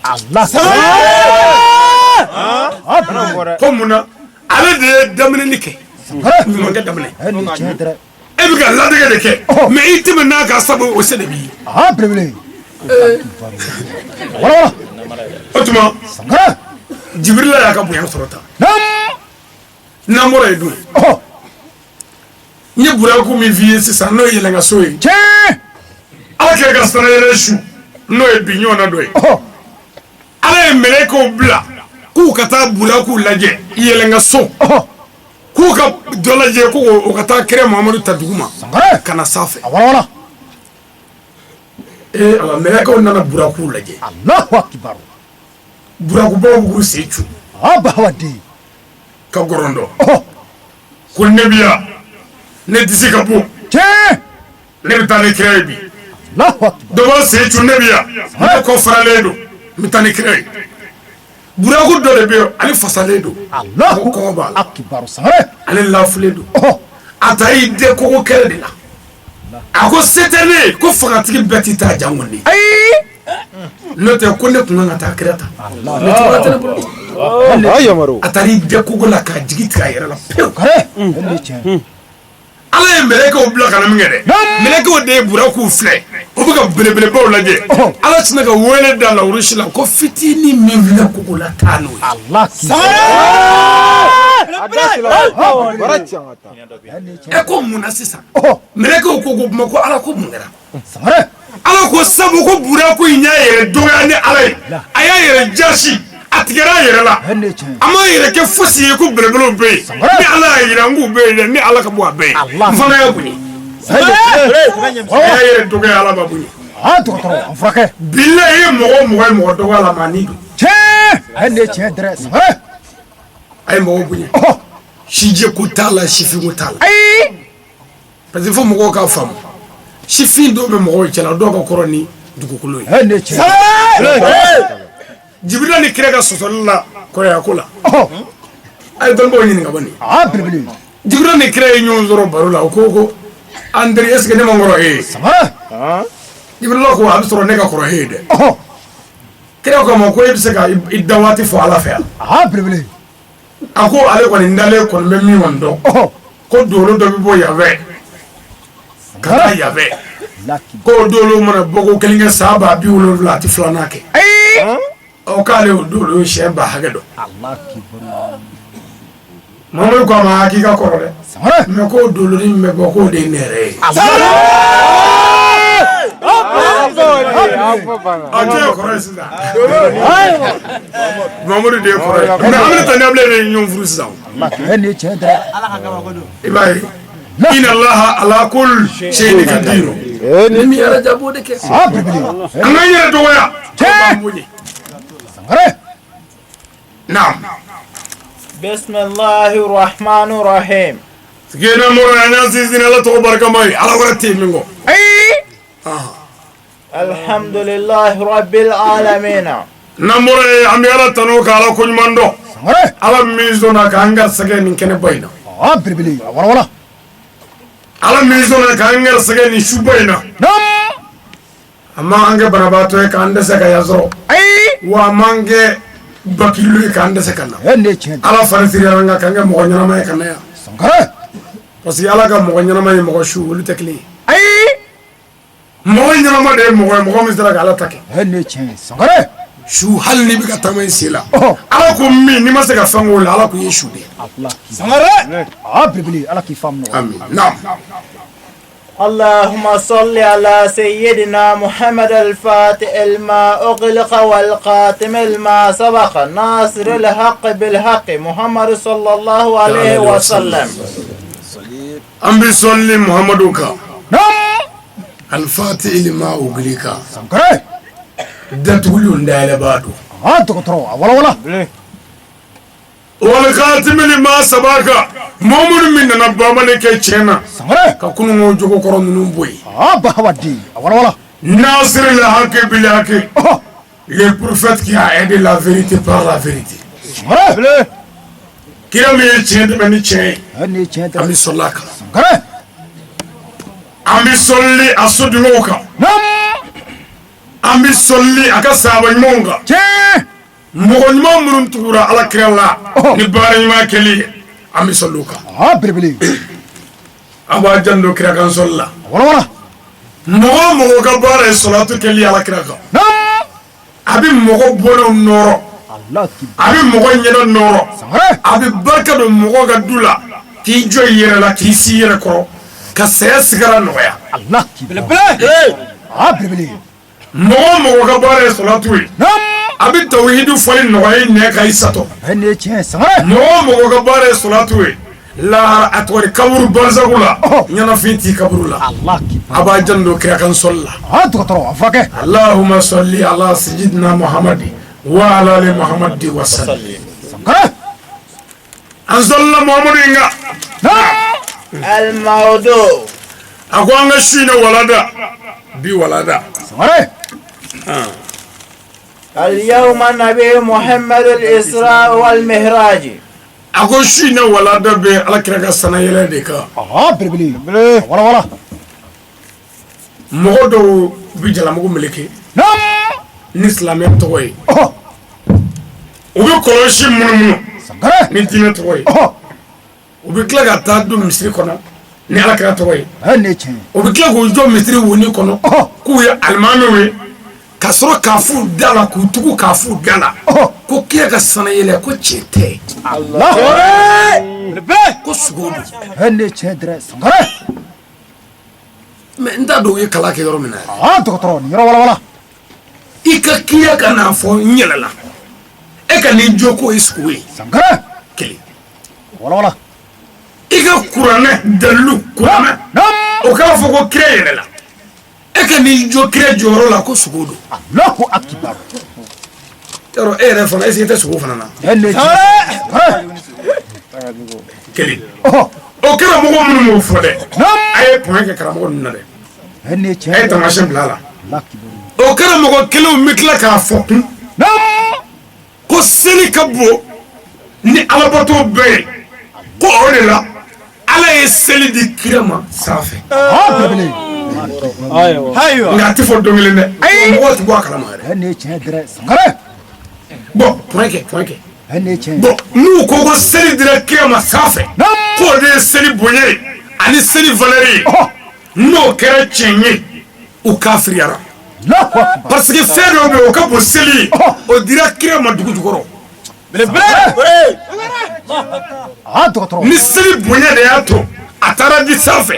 ko mun na ale de ye daminɛni kɛ ɲumankɛ daminɛ e bɛ ka ladege de kɛ mɛ i tɛmɛ n'a ka sabu o se de b'i ye o tuma jibirila y'a ka bonya sɔrɔ tan n'an bɔra yen dun n ye buraku min f'i ye sisan n'o ye yɛlɛnka so ye ala kɛ ka sanayɛlɛ su n'o ye bi ɲɔgɔnna dɔ ye ala ye mɛlɛkɛw bila k'u ka taa buraku lajɛ yɛlɛnka so k'u ka dɔ lajɛ ko o ka taa kira Muhamadu ta dugu ma ka na sanfɛ ala mɛlɛkɛw nana buraku lajɛ burakubaw b'u sen cu bahawadi ka gorondo ko nebiya ne disi ka bo tiɲɛ ne bɛ taa ni kira ye bi Allahu akbar dɔ b'a sen cun nebiya ne kɔ faralen don n bɛ taa ni kira ye buraku dɔ de bɛ yen ale fasalen don Allahu kɔngɔ b'a la akbar sangare ale lafilen don a ta y'i den kogo kɛlɛ de la a ko se tɛ ne ye ko fangatigi bɛɛ tɛ taa jango ne n'o tɛ ko ne tun kan ka taa kira ta ne cogoya tɛ ne bolo Ah Yamaro. a taara i den kogo la k'a jigi tigɛ a yɛrɛ la pewu kare ne tiɲɛ ala ye mɛlɛkɛw bila ka na min kɛ dɛ mɛlɛkɛw de ye burakuw filɛ o bɛ ka belebelebaw lajɛ ala sinna ka wele da lawurusi la ko fitinin min filɛ kogo la taa n'o ye Allah ki ɛ ko mun na sisan mɛlɛkɛw ko ko kuma ko ala ko mun kɛra sangare ala ko sabu ko buraku in y'a yɛrɛ dɔgɔya ni ala ye a y'a yɛrɛ jasi a tigɛra a yɛrɛ la ne tiɲɛ a ma yɛrɛ kɛ fosi ye ko belebelew bɛ yen ni ala y'a yira n k'u bɛ yen dɛ ni ala ka bɔ a bɛɛ ye n fana y'a bonya a y'a yɛrɛ dɔgɔya ala ma bonya dɔgɔtɔrɔ an furakɛ bilahi i ye mɔgɔ ye mɔgɔ dɔgɔya la maa ni don tiɲɛ ne tiɲɛ dɛrɛ sangare a ye mɔgɔw bonya sijɛ ko t'a la sifin ko t'a la parce que fo mɔgɔw k'a faamu sifin dɔw bɛ mɔgɔw cɛla dɔw ka kɔrɔ ni dugukolo ye ne tiɲɛ jibirila ni kira ka sɔsɔli la kɔrɔyako la a ye dɔnnibaw ɲininka bani belebele jibirila ni kira ye ɲɔgɔn sɔrɔ baro la o ko an teri est ce que ne ma kɔrɔ e ye sangare jibirila ko a bɛ sɔrɔ ne ka kɔrɔ e ye dɛ kira ko a ma ko e bɛ se ka i da waati fɔ ala fɛ yan belebele a ko ale kɔni dalen kɔni bɛ min kɔni dɔn ko dolo dɔ bɛ bɔ yanfɛ ka taa yanfɛ ko dolo mana bɔ ko kelen kɛ san 70,000 a tɛ filanan kɛ ɔ k'ale o dolo ye siyɛn 100,000 dɔn mamadu ko a ma k'i ka kɔrɔ dɛ sangare mɛ ko dolonin min bɛ bɔ k'o de ye ne yɛrɛ ye a tɛ ye kɔrɔ ye sisan mamadu de ye kɔrɔ ye mɛ an bɛna taa ni abilen de ye ɲɔgɔn furu sisan ne tiɲɛ dɛrɛ i b'a ye inna allaha ala kulli shay'in qadir ni min yɛrɛ jabo de kɛ belebele an k'an yɛrɛ dɔgɔya k'an bonya sangare naam Bismillahi rahmani rahim. sigena mɔrɔ an y'a sinsin ala tɔgɔ barikama ye ala wɛrɛ tɛ yen min kɔ Alhamdulillahi rabbil alamina. n'an bɔra ye an bɛ ala tanu ka ala koɲuman dɔn sangare ala min sɔnna k'an garisɛgɛ nin kɛnɛba in na belebele wala ala min sɔnna k'an garisɛgɛ nin suba in na a ma an kɛ banabaatɔ ye k'an dɛsɛ ka yan sɔrɔ wa a m'an kɛ bakilu ye k'an dɛsɛ ka na ne tiɲɛ ala fari siriyara an kan k'an kɛ mɔgɔ ɲɛnama ye ka na yan sangare parce que ala ka mɔgɔ ɲɛnama ye mɔgɔ su olu tɛ kelen ye mɔgɔ ɲɛnama de ye mɔgɔ ye mɔgɔ min sera ka ala ta kɛ ne tiɲɛ sangare su hali n'i bɛ ka taama i sen la ala ko min n'i ma se ka fɛn k'o la ala ko i ye su de ye sangare belebele ala k'i faamu amin naam اللهم صل على سيدنا محمد الفاتح الماء أغلق والقاتم الماء سبق ناصر الحق بالحق محمد صلى الله عليه وسلم an bɛ sɔnni muhamadu kan alifati ilima ogili kan sangare datuguli dayɛlɛ b'a don dɔgɔtɔrɔ wala walikatimi ma saba kan mɔgɔ minnu min nana bamanan kɛ tiɲɛ na sangare ka kununko jogo kɔrɔ ninnu bɔ yen bahawadi wala nasiri la hake bili hake le prophète qui a aidé la vérité par la vérité sangare kira min ye tiɲɛ tɛmɛ ni tiɲɛ ye ne tiɲɛ an dɛrɛ bɛ sɔli a kan sangare an bɛ sɔli a sodenw kan an bɛ sɔli a ka sahaba ɲumanw kan tiɲɛ mɔgɔ ɲuman minnu tugura ala kira la ni baara ɲuman kɛli ye an bɛ sɔli o kan belebele an b'a janto kira kan sɔli la wala mɔgɔ o mɔgɔ ka baara ye sɔlatu kɛli ye ala kira kan a bɛ mɔgɔ bɔnɛw nɔrɔ a bɛ mɔgɔ ɲɛda nɔrɔ a bɛ barika don mɔgɔ ka du la k'i jɔ i yɛrɛ la k'i si yɛrɛ kɔrɔ ka saya sigara nɔgɔya belebele mɔgɔ o mɔgɔ ka baara ye sɔlatu ye a bɛ tawhidu fɔli nɔgɔya i nɛ ka i satɔ ne tiɲɛ sangare mɔgɔ o mɔgɔ ka baara ye sɔlatu ye lahara a tɔgɔ di kaburu bansagu la ɲɛnafin t'i kaburu la a b'a janto kira kan sɔli la dɔgɔtɔrɔ a furakɛ allahumma salli ala sayyidina muhammadi wa ala ali muhammadi wa sallim sankara anzalla muhammadu inga الموضوع ako anga shine walada bi walada sankara اليوم النبي محمد الإسراء والمهراج ako shine walada be alakira ka sana yele de ka birbili wala mogo do bi jala mogo meleke nam ni islamiyya tɔgɔ ye u bɛ kɔlɔsi munumunu sankara ni diinɛ tɔgɔ ye u bɛ tila ka taa don misiri kɔnɔ ni alakira tɔgɔ ye ne tiɲɛ u bɛ tila k'u jɔ misiri woni kɔnɔ k'u ye alimamiw ye ka sɔrɔ k'a f'u da la k'u tugu k'a f'u da la ko kira ka sana yɛlɛ ko tiɲɛ tɛ ko sogo don ne tiɲɛ dɛrɛ sankara mɛ n t'a dɔn u ye kalan kɛ yɔrɔ min na dɔgɔtɔrɔ ni yɔrɔ wala i ka kiriya ka n'a fɔ n yɛlɛla e ka n'i jɔ k'o ye sogo ye sankara kelen wala i ka kuranɛ dalilu kuranɛ o k'a fɔ ko kira yɛrɛ la e ka n'i jɔ kira jɔyɔrɔ la ko sogo don Allahu akbar yɔrɔ e yɛrɛ fana est-ce que i tɛ sogo fana na ne tiɲɛ kelen o kɛra mɔgɔ minnu m'o fɔ dɛ a ye pɔn kɛ karamɔgɔ ninnu na dɛ ne a ye tiɲɛ tamasiyɛn bila a la Allahu akbar o kɛra mɔgɔ kelenw bɛ tila k'a fɔ kun ko seli ka bon ni alabato bɛɛ ye ko o de la ala ye seli di kira ma sanfɛ birbili nka a tɛ fɔ don kelen dɛ mɔgɔw tɛ bɔ a kalama yɛrɛ ne tiɲɛ dɛrɛ sankara bɔn pɔn kɛ ne tiɲɛ bɔn n'u ko ko seli dira kira ma sanfɛ k'o de ye seli bonya ye ani seli valeur ye n'o kɛra tiɲɛ ye u kafiriyara Allahu akbar parce que fɛn dɔw bɛ yen o ka bon seli ye o dira kira ma dugu jukɔrɔ dɔgɔtɔrɔ ni seli bonya de y'a to a taara di sanfɛ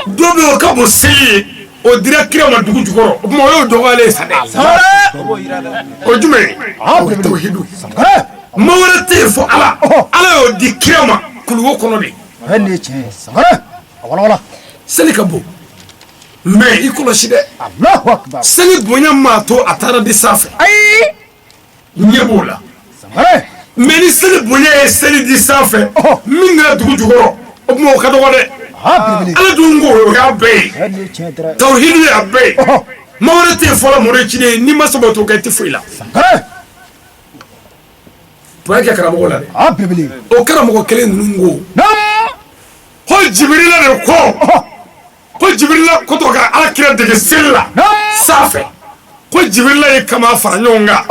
dɔ bɛ yen o ka bon seli ye o dira kira ma dugu jukɔrɔ o tuma o y'o dɔgɔyalen ye sa dɛ o jumɛn ye o ye tawhidu sankara maa wɛrɛ tɛ yen fɔ ala ala y'o di kira ma kuluwo kɔnɔ de ne tiɲɛ sankara wala seli ka bon mɛ i kɔlɔsi dɛ Allahu akbar seli bonya maa to a taara di sanfɛ ɲɛ b'o la sankara mɛ ni seli bonya ye seli di sanfɛ min kɛra dugu jukɔrɔ o tuma o ka dɔgɔ dɛ birbili ala dun ko o y'a bɛɛ ye ne tiɲɛ dɛrɛ tawhidu y'a bɛɛ ye maa wɛrɛ tɛ yen fɔlɔ mɔdɔ ye ciden ye n'i ma sɔn k'o kɛ i tɛ foyi la sankara bonya kɛ karamɔgɔ la dɛ birbili o karamɔgɔ kelen ninnu ko jibirila de ko jibirila kotɔ ka ala kira dege seli la sanfɛ ko jibirila ye kama fara ɲɔgɔn kan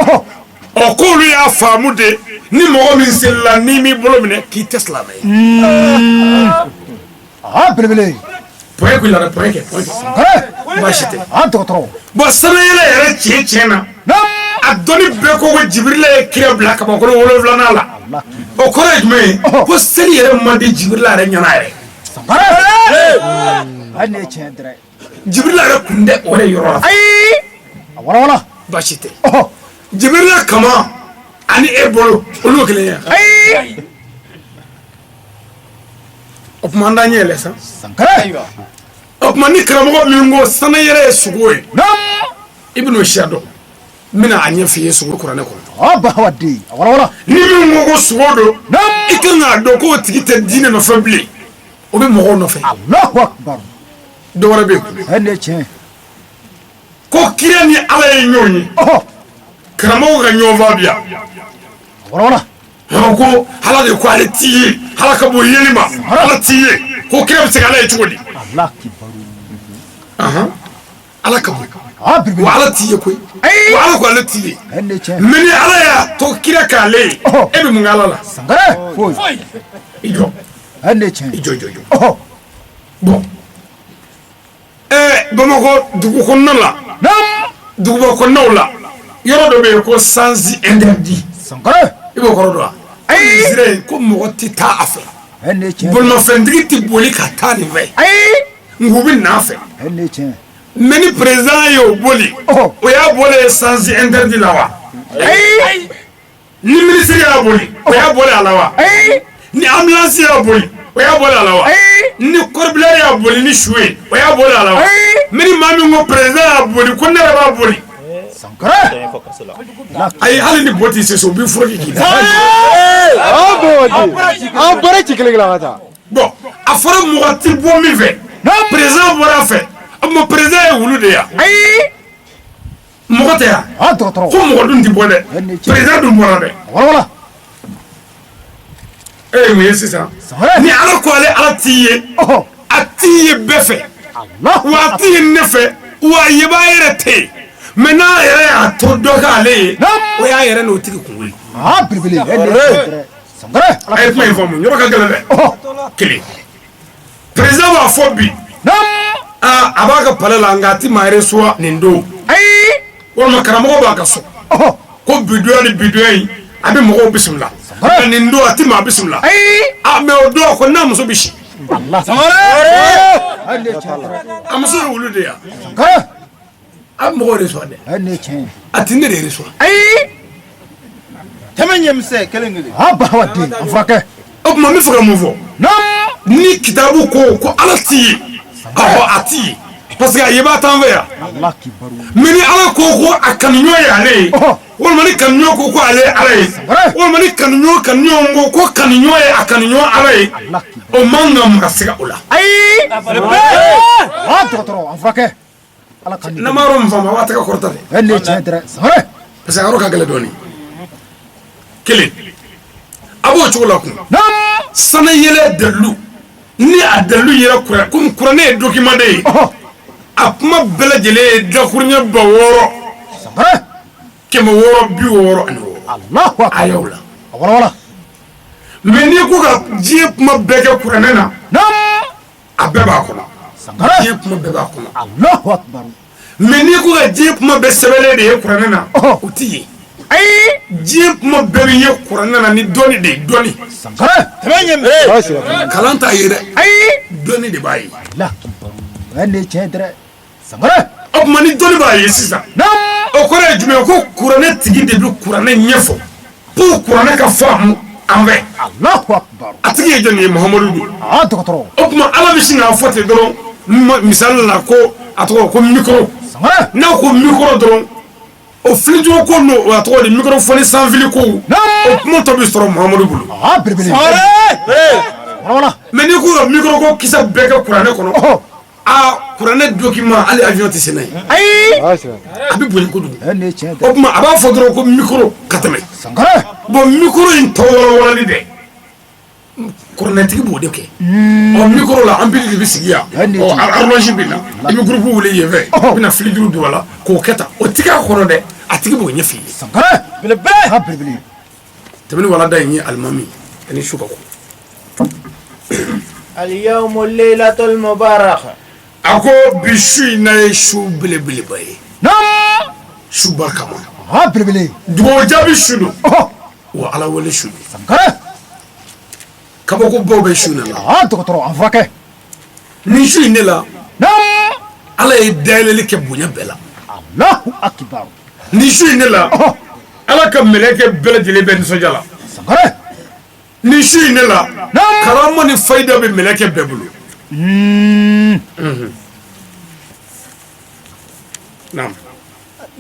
ɔ k'olu y'a faamu de ni mɔgɔ min selila n'i m'i bolo minɛ k'i tɛ silamɛ ye birbili bonya k'i la dɛ bonya kɛ sankara baasi tɛ dɔgɔtɔrɔ bɔn sanayɛlɛ yɛrɛ tiɲɛ na a dɔnni bɛɛ ko jibirila ye kira bila kabakolo 7 la o kɔrɔ ye jumɛn ye ko seli yɛrɛ man di jibirila yɛrɛ ɲɛna yɛrɛ sankara ne tiɲɛ dɛrɛ jibirila yɛrɛ kun tɛ o de yɔrɔ la wala baasi tɛ jibirila kama ani e bolo olu ye kelen ye o tuma an t'an ɲɛ yɛlɛ sa sankara o tuma ni karamɔgɔ min ko sanayɛlɛ ye sogo ye i bɛ n'o siya dɔn n bɛna a ɲɛ f'i ye sogo kuranɛ kɔnɔ bahawaden wala ni min ko sogo don i kan k'a dɔn k'o tigi tɛ diinɛ nɔfɛ bilen o bɛ mɔgɔw nɔfɛ Allahu akbar dɔ wɛrɛ bɛ yen ne tiɲɛ ko kira ni ala ye ɲɔgɔn ye karamɔgɔw ka ɲɔgɔn faa biya wala ko ala de ko ale t'i ye ala ka bon yeli ma ala t'i ye ko kira bɛ se ka ala ye cogo di Allahu akbar ala ka bon birbili wa ala t'i ye koyi wa ala ko ale t'i ye ne tiɲɛ mɛ ni ala y'a to kira k'ale ye e bɛ mun kɛ ala la sankara foyi i jɔ ne tiɲɛ i jɔ bɔn bamakɔ dugu kɔnɔna la duguba kɔnɔnaw la yɔrɔ dɔ bɛ yen ko sans interdit sankara i b'o kɔrɔ dɔn wa sira ko mɔgɔ tɛ taa a fɛ ne tiɲɛ bolimafɛntigi tɛ boli ka taa nin fɛ nka u bɛ n'a fɛ ne tiɲɛ mɛ ni perezan y'o boli o y'a boli ye sans interdit la wa ni minisiri y'a boli o y'a boli a la wa ni ambulance y'a boli o y'a boli a la wa ni kɔrɔbilɛri y'a boli ni su ye o y'a boli a la wa mɛ ni maa min ko perezan y'a boli ko ne yɛrɛ b'a boli ayi hali ni bɔti sisan u bɛ furakɛ k'i da. an bɔra ci kelen ka taa. bɔn a fɔra mɔgɔ ti bɔ min fɛ président bɔra a fɛ o tuma président ye wulu de yan. ayi mɔgɔ tɛ yan. dɔgɔtɔrɔ ko mɔgɔ dun ti bɔ dɛ président dun bɔra dɛ. wala mun ye sisan ni ala ko ale ala t'i ye a t'i ye bɛɛ fɛ wa a t'i ye ne fɛ wa a yebaa yɛrɛ tɛ yen mɛ n'a yɛrɛ y'a to dɔ k'ale ye o y'a yɛrɛ n'o tigi kun wuli. belebele a ye kuma in fɔ mun yɔrɔ ka gɛlɛn dɛ kelen président b'a fɔ bi a b'a ka palais la nka a ti maa reçoit nin don walima karamɔgɔ b'a ka so ko bidoya ni bidoya in a bɛ mɔgɔw bisimila nin don a ti maa bisimila mɛ o don ko n'a muso bɛ si a muso ye wulu de yan a bɛ mɔgɔw reçoit dɛ a ti ne de reçoit tɛmɛ ɲɛmisɛn kelen kelen. bawa den an furakɛ. o tuma n bɛ fɛ ka mun fɔ ni kitabu ko ala t'i ye a t'i ye parce que a ye b'a t'an fɛ yan mɛ ni ala ko a kanuɲɔgɔn ye ale ye walima ni kanuɲɔgɔn ko ale ye ala ye walima ni kanuɲɔgɔn ko kanuɲɔgɔn ye a kanuɲɔgɔn ala ye o man kan ka siga o la. ayi dɔgɔtɔrɔ an furakɛ. n'an m'a yɔrɔ min faamu a b'a tɛgɛ kɔrɔta de parce que a yɔrɔ ka gɛlɛn dɔɔnin. kelen a b'o cogo la kun sanu yɛlɛ dalilu ni a dalilu yɛrɛ kuran komi kuranɛ ye document de ye a kuma bɛɛ lajɛlen ye dakuruɲɛ 600 660 a y'o la mɛ n'i ko ka diɲɛ kuma bɛɛ kɛ kuranɛ na a bɛɛ b'a kɔnɔ diɲɛ kuma bɛɛ b'a kɔnɔ mɛ n'i ko ka diɲɛ kuma bɛɛ sɛbɛnlen de ye kuranɛ na o t'i ye. diɲɛ kuma bɛɛ bɛ ye kuranɛ na ni dɔnni de ye dɔnni. kalan t'a ye dɛ dɔnni de b'a ye. o tuma ni dɔnni b'a ye sisan o kɔrɔ ye jumɛn ye ko kuranɛ tigi de bɛ kuranɛ ɲɛfɔ pour kuranɛ ka faamu an fɛ a tigi ye jɔnni ye muhamadu don o tuma ala bɛ sin k'a fɔ ten dɔrɔn misali la ko a tɔgɔ ko micro n'a ko micro dɔrɔn. o filijugu ko n'o a tɔgɔ di microphone sans fil ko o kuma tɔ bɛ sɔrɔ muhamadu bolo mɛ n'i ko ka micro ko kisɛ bɛɛ kɛ kuranɛ kɔnɔ kuranɛ document hali avion tɛ se n'a ye a bɛ bonya kojugu o tuma a b'a fɔ dɔrɔn ko micro ka tɛmɛ bon micro in tɔ wɔlɔwɔlɔli dɛ kuranɛtigi b'o de kɛ micro la ampli de bɛ sigi yan horloge bɛ na i bɛ groupe wele yen fɛ i bɛna filijuru don a la k'o kɛ tan o tigi a kɔnɔ dɛ a tigi b'o ɲɛf'i ye tɛmɛni walada in ye alimami ani su ka ko اليوم الليلة المباركة a ko bi su in na ye su belebeleba ye su barikama dugawu jaabi su don wa ala wele su don kabako baw bɛ su in na nin su in ne la ala ye dayɛlɛli kɛ bonya bɛɛ la nin su in ne la ala ka mɛlɛkɛ bɛɛ lajɛlen bɛ nisɔndiya la nin su in ne la karama ni fayida bɛ mɛlɛkɛ bɛɛ bolo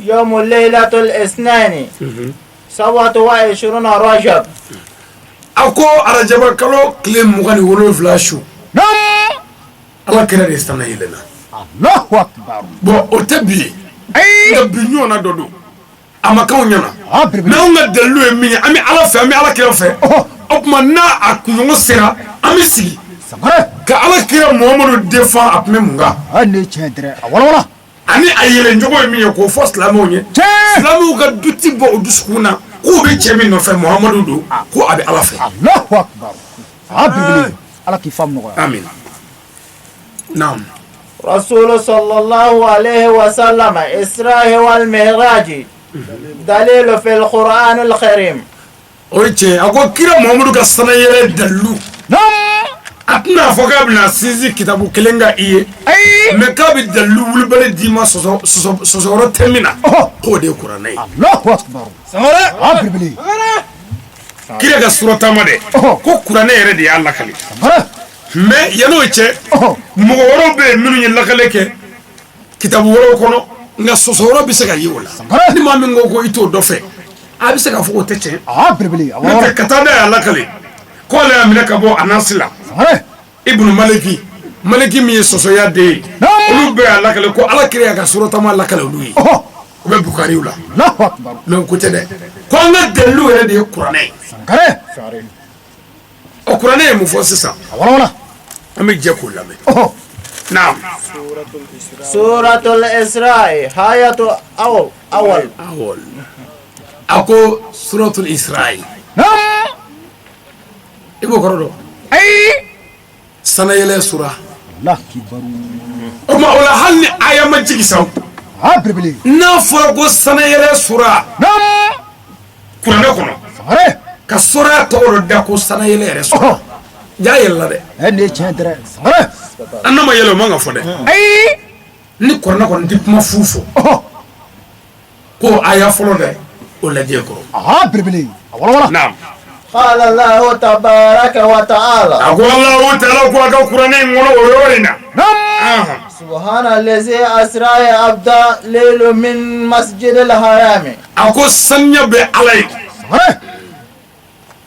يوم الليلة الاثنين 27 رجب a ko arajaba kalo tile 27 su ala kɛnɛ de sanna yɛlɛnna bon o tɛ bi ye nka bi ɲɔgɔnna dɔ don a ma k'anw ɲɛna n'anw ka dalilu ye min ye an bɛ ala fɛ an bɛ ala kira fɛ o tuma n'a a kunɲɔgɔn sera an bɛ sigi ka ala kira muhamadu défend a tun bɛ mun kan ani a yɛlɛncogo ye min ye k'o fɔ silamɛw ye silamɛw ka du ti bɔ o dusukun na k'u bɛ cɛ min nɔfɛ muhamadu don ko a bɛ ala fɛ amin naam رسول صلى الله عليه وسلم إسراء والمعراج دليل في القرآن الكريم o ye tiɲɛ a ko kira muhamadu ka sanayɛlɛ dalilu a tɛna fɔ k'a bɛna sinsin kitabu kelen kan i ye mɛ k'a bɛ dalilu wulibali d'i ma sɔsɔrɔ tɛ min na k'o de ye kuranɛ ye kira ka sura taama dɛ ko kuranɛ yɛrɛ de y'a lakale mɛ yan'o cɛ mɔgɔ wɛrɛw bɛ yen minnu ye lakale kɛ kitabu wɛrɛw kɔnɔ nga sosoro bi se ka yi wala ni ma min go ko ito do fe a bi se ka fuko te chen birbili ne kata da Allah kale ko la amina ka bo anasila ibnu maliki mi soso ya de olu be Allah kale ko Allah kire ka surata ma Allah kale olu yi o be bukari ula Allahu akbar lon ko tede ko nga delu re de qur'ane o qur'ane mu fo sisa wala ami je ko lame نعم سورة الإسراء آية أول أكو سورة الإسراء نعم إبو كردو أي سنة يلي سورة الله كبر أما أولا هل آية ما تجي سو بربلي نافرقو سنة يلي سورة نعم كنا كنا صحيح كسورة تورد داكو سنة يلي سورة جاي يلا ده أني تشندر صحيح أنا ما يلو ما غفله أي ni korna kon dip ma fufo ko aya folo de o la je ko بربلي ولا نعم قال الله تبارك وتعالى أقول الله تعالى ko aka qur'ani ngono o yorina نعم سبحان الذي أسرى عبدا ليل من مسجد الحرام ako sanya be alay صحيح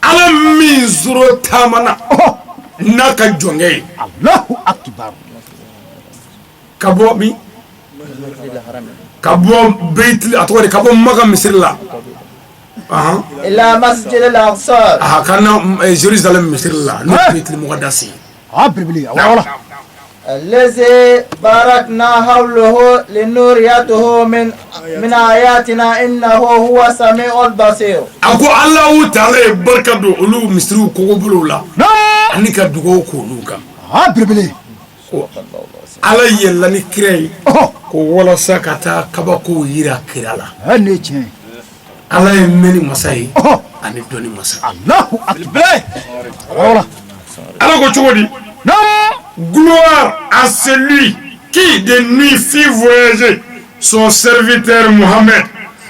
ala min zuro tamana naka jonge الله أكبر kabo mi kabo beit atwari kabo maga misrila إلى مسجد الأقصى kana jerusalem misrila no beit muqaddasi بربلي ولا الذي باركنا حوله لنريته من آياتنا إنه هو السميع البصير ako allah ta'ala barkado ulu misru ko bulula نعم anika dugo ko luka بربلي ala yella ni kirei ko wala sakata kaba ko yira kirala أني تشين ala ye meni masai ani doni masa الله أكبر ولا ala ko chogodi نعم gloire à celui qui de nuit fit voyager son serviteur Mohammed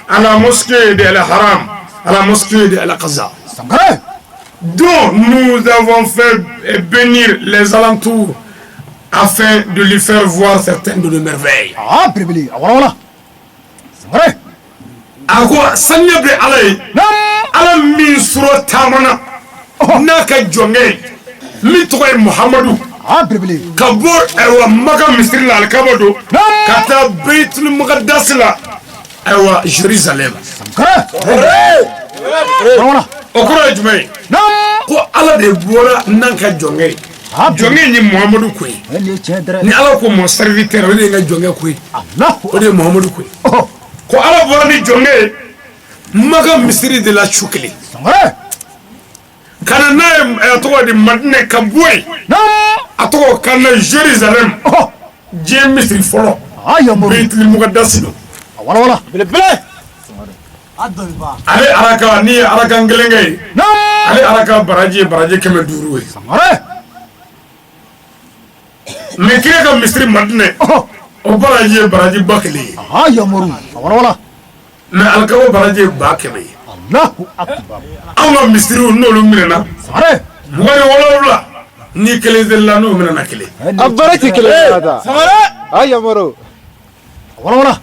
à la mosquée de Al-Haram, à la mosquée de Al-Aqsa, صحيح dont nous avons fait bénir les alentours afin de lui faire voir certaines de nos merveilles. بربلي ولا صحيح Ako sanya be alay نعم ala min suro tamana naka jonge min toy Muhammadu بربلي kabo ewa maga misri la alkabado نعم kata baitul muqaddas la ewa Jerusalem صحيح ولا okoro jumay نعم ko ala de bora nanka jonge jonge ni Muhammadu koy أني تشندر ni ala ko mon serviteur o de nga jonge koy الله o de Muhammadu koy ko ala bora ni jonge maga misri de la chukli صحيح kana na to di madne kaboy نعم ato kana Jerusalem je misri folo يا مرو baitul muqaddas ولا Bile. ale araka ni araka ngelenge نعم ale araka baraji keme duru we صحيح me kire ka misri madne o baraji bakli يا مرو ولا me alkawo baraji bakeme الله أكبر amma misri nolu minena صحيح mugani wolowla ni kele zella no minena kele أبرتي كلام هذا يا مرو ولا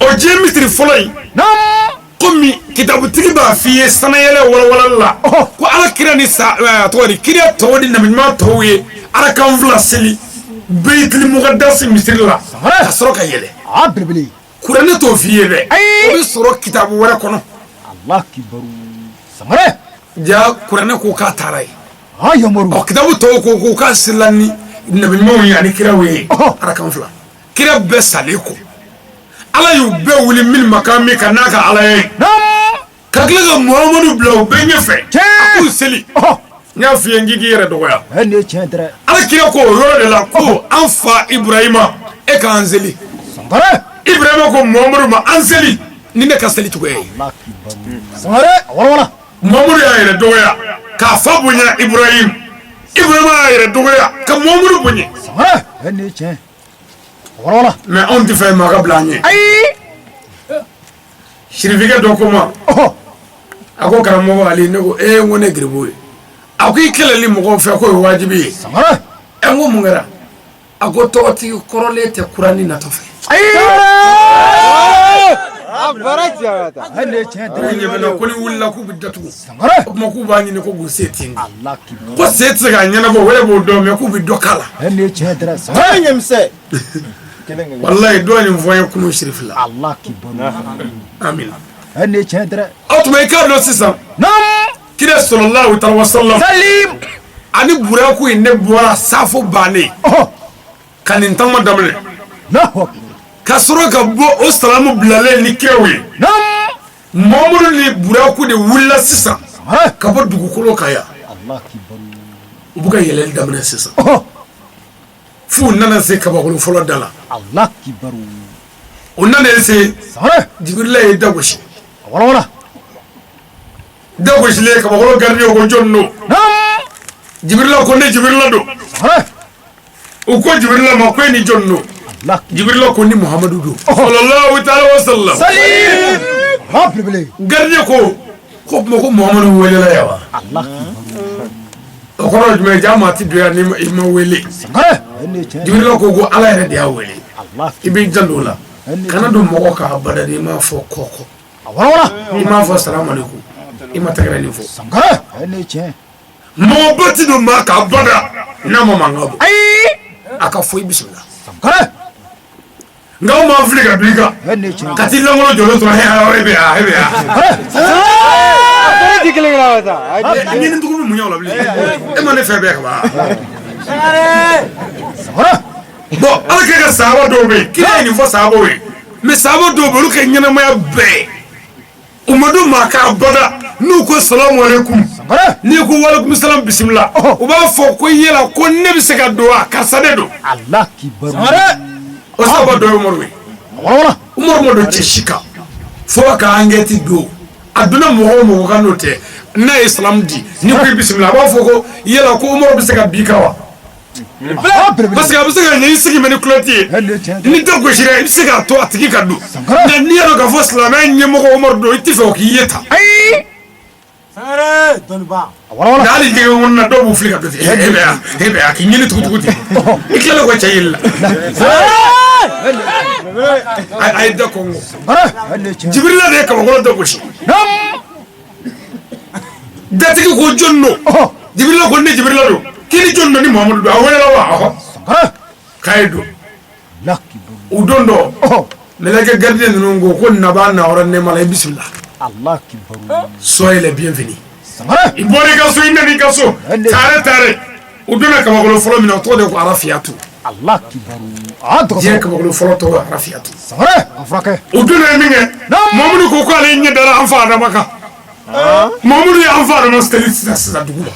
o je misri folay نعم komi kitabu tigi ba fiye sanayele wala la ko ala kira ni sa tawari kira tawadi na minma tawye ala kan vla seli baitul muqaddas misri la kasro ka yele بربلي kurane to fiye be Ay! o bi soro kitabu wala kono الله كبر صحيح ja kurane ko ka taray يا مرو o kitabu to ko ka silani nabi mo yani kira we ala kan vla kira be saliko ala yu be wuli min makami kanaka ala ye نعم kakila ka Muhammadu bila o be ɲɛfɛ Tiɲɛ! a k'u seli n y'a f'i ye n k'i k'i yɛrɛ dɔgɔya أني تشندر ala kira ko o yɔrɔ de la ko an fa Ibrahima e k'an seli صحيح Ibrahima ko Muhammadu ma an seli ni ne ka seli cogoya ye الله كبر صحيح ولا Muhammadu y'a yɛrɛ dɔgɔya k'a fa bonya Ibrahima y'a yɛrɛ dɔgɔya ka Muhammadu bonya صحيح أني تشين ولا mais anw tɛ fɛ maa ka bila an ɲɛ أي sirifikɛ dɔ ko ma a ko karamɔgɔ Ali ne ko n ko ne giribo ye a ko i kɛlɛli mɔgɔw fɛ k'o ye wajibi ye صحيح n ko mun kɛra a ko tɔgɔtigi kɔrɔlen tɛ kurani natɔ fɛ هني تشين درا يبنا كوني ولا كو بدتو سمارة ما كو باني نكو غوسيتين الله كبر ko setsa nyana bo wala bo do me ku bi dokala هني تشين درا سمارة Nyemse. wallahi do ni voye kuno shirif la الله كبر amin هني تشين درا auto me ka do sisa نعم kire sallallahu alaihi wasallam سليم ani bura ku ne bora safo bane kanin tamma damle لا هو kasoro ka bo o salamu bilale ni kirewe نعم mamudu ni bura ku de wulla sisa سمارة ka bo dugu kolo kaya الله كبر buga yelel damne sisa fu nana se ka ba ko folo dala الله كبر o nana se سمارة jibril e dagoshi ولا dagoshi le ka ba ko gardi ko jonno نعم jibril ko ne jibril do سمارة o ko jibril ma ko ni jonno الله jibril ko ni muhammadu do sallallahu ta'ala wa sallam سليم ما في بلي gardi ko mo muhammadu wele la yawa الله o ko me jama ti do ya ni ma wele سمارة هني تشين jibril ko go ala ya dia wele الله ibi jandola kana do mo ka bada ni ma fo koko ولا ima fo assalamu alaikum ima tagara ni fo سمارة هني تشين mo bati do ma ka bada na mo mangabo أي aka fo bismillah سمارة ngaw ma afrika bika هني تشين kati longo jolo to he hebe ni ndugu mu nyaw la bli e ma ne fe be ka ba سمارة bo ala ke ga sahaba do be kila ni fo sahaba we me sahaba do be lu ke nyana ma be umadu ma ka bada nu ko assalamu alaikum سمارة ni ko wa alaikum salam bismillah o ba fo ko yela ko ne bi se ka do ka sade do الله كبر o sahaba do mo we ولا umar mo do ci shika fo ka angeti do aduna mo ka no te na islam di ni ko bismillah ba fo ko yela ko umar bi se ka bi kawa ما في بلي parce que a bɛ se ka ɲɛ i sigi mɛ ni kuloti ye هني تشين ni da gosira i bɛ se k'a to a tigi ka don nka n'i y'a dɔn k'a fɔ silamɛya ɲɛmɔgɔ Umaru don i tɛ fɛ o k'i ye tan أي ولا nka hali jɛgɛ ŋɔni na dɔw b'u fili ka don ten e bɛ yan k'i ɲini tugu ten i tilala ko cɛ yeli la a ye da kɔngɔ سمارة هني تشين Jibirila de ye kabakɔrɔ da gosi نعم datigi ko jɔn don Jibirila ko ne Jibirila don k'i ni jɔn don ni Muhamadu don a welela wa ɔhɔ سمارة k'a ye don الله كبر o don dɔ mɛlɛkɛ gardien ninnu ko naba na yɔrɔ nɛma la i bisimila الله كبر soyez les bienvenus سمارة i bɔra i ka so i nana i ka so tare u donna kabakolo fɔlɔ min na o tɔgɔ de ko arafiyatu الله كبر عاد diɲɛ kabakolo fɔlɔ tɔgɔ ye arafiyatu سمارة أفرقه u donna ye min kɛ Mamudu ko ko ale ɲɛ dara an fa Adama kan Mamudu ye an fa Adama seli sisan dugu la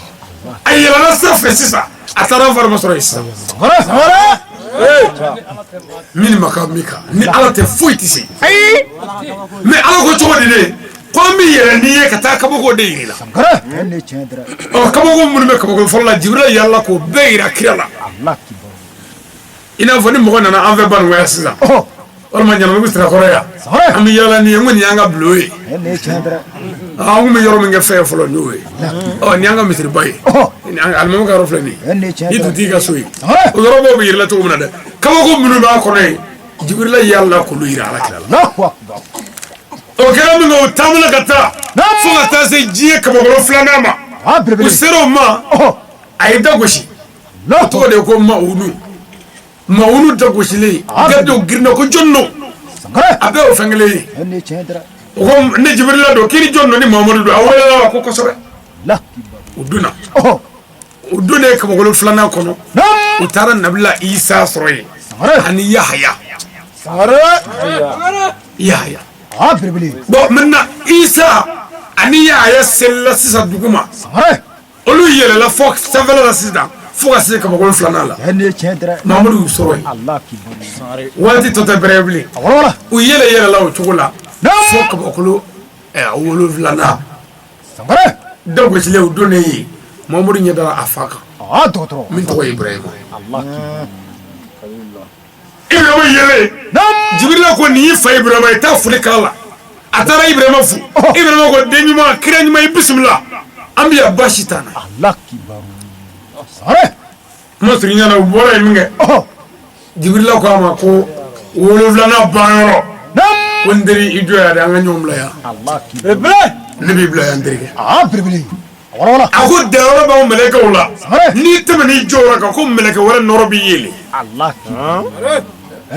a yɛlɛla sira fɛ sisan a taara an fa Adama sɔrɔ yen sisan سمارة min ma kan min kan ni ala tɛ foyi tɛ se أي mais ala ko cogo di de ko an bɛ yɛlɛ n'i ye ka taa kabako de yiri la سمارة هني تشين درا ɔ kabako minnu bɛ kabakolo fɔlɔ la Jibirila yɛlɛla k'o bɛɛ yira kira la الله كبر i n'a fɔ ni mɔgɔ nana an fɛ banuya sisan walima ɲanamugu sirakɔrɔ yan سمارة an bɛ yɛlɛ ni ye n ko nin y'an ka bulon ye هني تشين درا an kun bɛ yɔrɔ min kɛ fɛn fɔlɔ n'o ye nin y'an ka misiriba ye alimami ka yɔrɔ filɛ nin هني ye تشين ni درا dutigi ka so ye سمارة o yɔrɔ dɔw bɛ yirila cogo min na dɛ kabako minnu b'a kɔnɔ ye Jibirila yɛlɛla k'olu yira ala kira la الله أكبر o kɛra min kɛ o taamana ka taa fo ka taa se diɲɛ kabakolo filanan ma عاد u بلي sera o ma a ye da gosi لا o tɔgɔ de ye ko Maunu dagosilen gɛrɛw girinna ko jɔn don سمارة a bɛɛ o fɛn kelen ye هني تشين درا o ko ne Jibirila don k'i ni jɔn don ni Mahamadu don a welela wa ko kosɛbɛ الله كبر u donna o don ye kabakolo filanan kɔnɔ نعم u taara Nabila Isa sɔrɔ yen سمارة ani Yahaya عاد بلي bon maintenant Isa ani Yahaya selila sisan dugu ma سمارة olu yɛlɛla fo sanfɛla la sisan fo ka se kabakolo filanan la هني تشين درا Mahamadu y'u sɔrɔ yen الله كبر waati tɔ tɛ bɛrɛ bilen ولا u yɛlɛla o cogo la نعم fo kabakolo wolonfilanan سمارة da gosilen u donnen ye Mahamadu ɲɛ dara a fa kan عاد دكتور min tɔgɔ ye Ibrahima الله كبر Ibrahima yɛlɛ نعم Jibirila ko nin y'i fa Ibrahima ye taa foli k'a la a taara Ibrahima fo Ibrahima ko den ɲuman kira ɲuman i bisimila an bɛ yan baasi t'an na الله كبر سمارة kuma siri ɲana u bɔra yen min kɛ Jibirila ko a ma ko wolofilana banyɔrɔ ko n teri i jɔ yan de an ka ɲɔgɔn bila yan ne b'i bila yan n terikɛ belebele wala a ko dayɔrɔ b'anw mɛlɛkɛw la n'i tɛmɛn'i jɔ o la kan ko mɛlɛkɛ wɛrɛ nɔrɔ b'i yele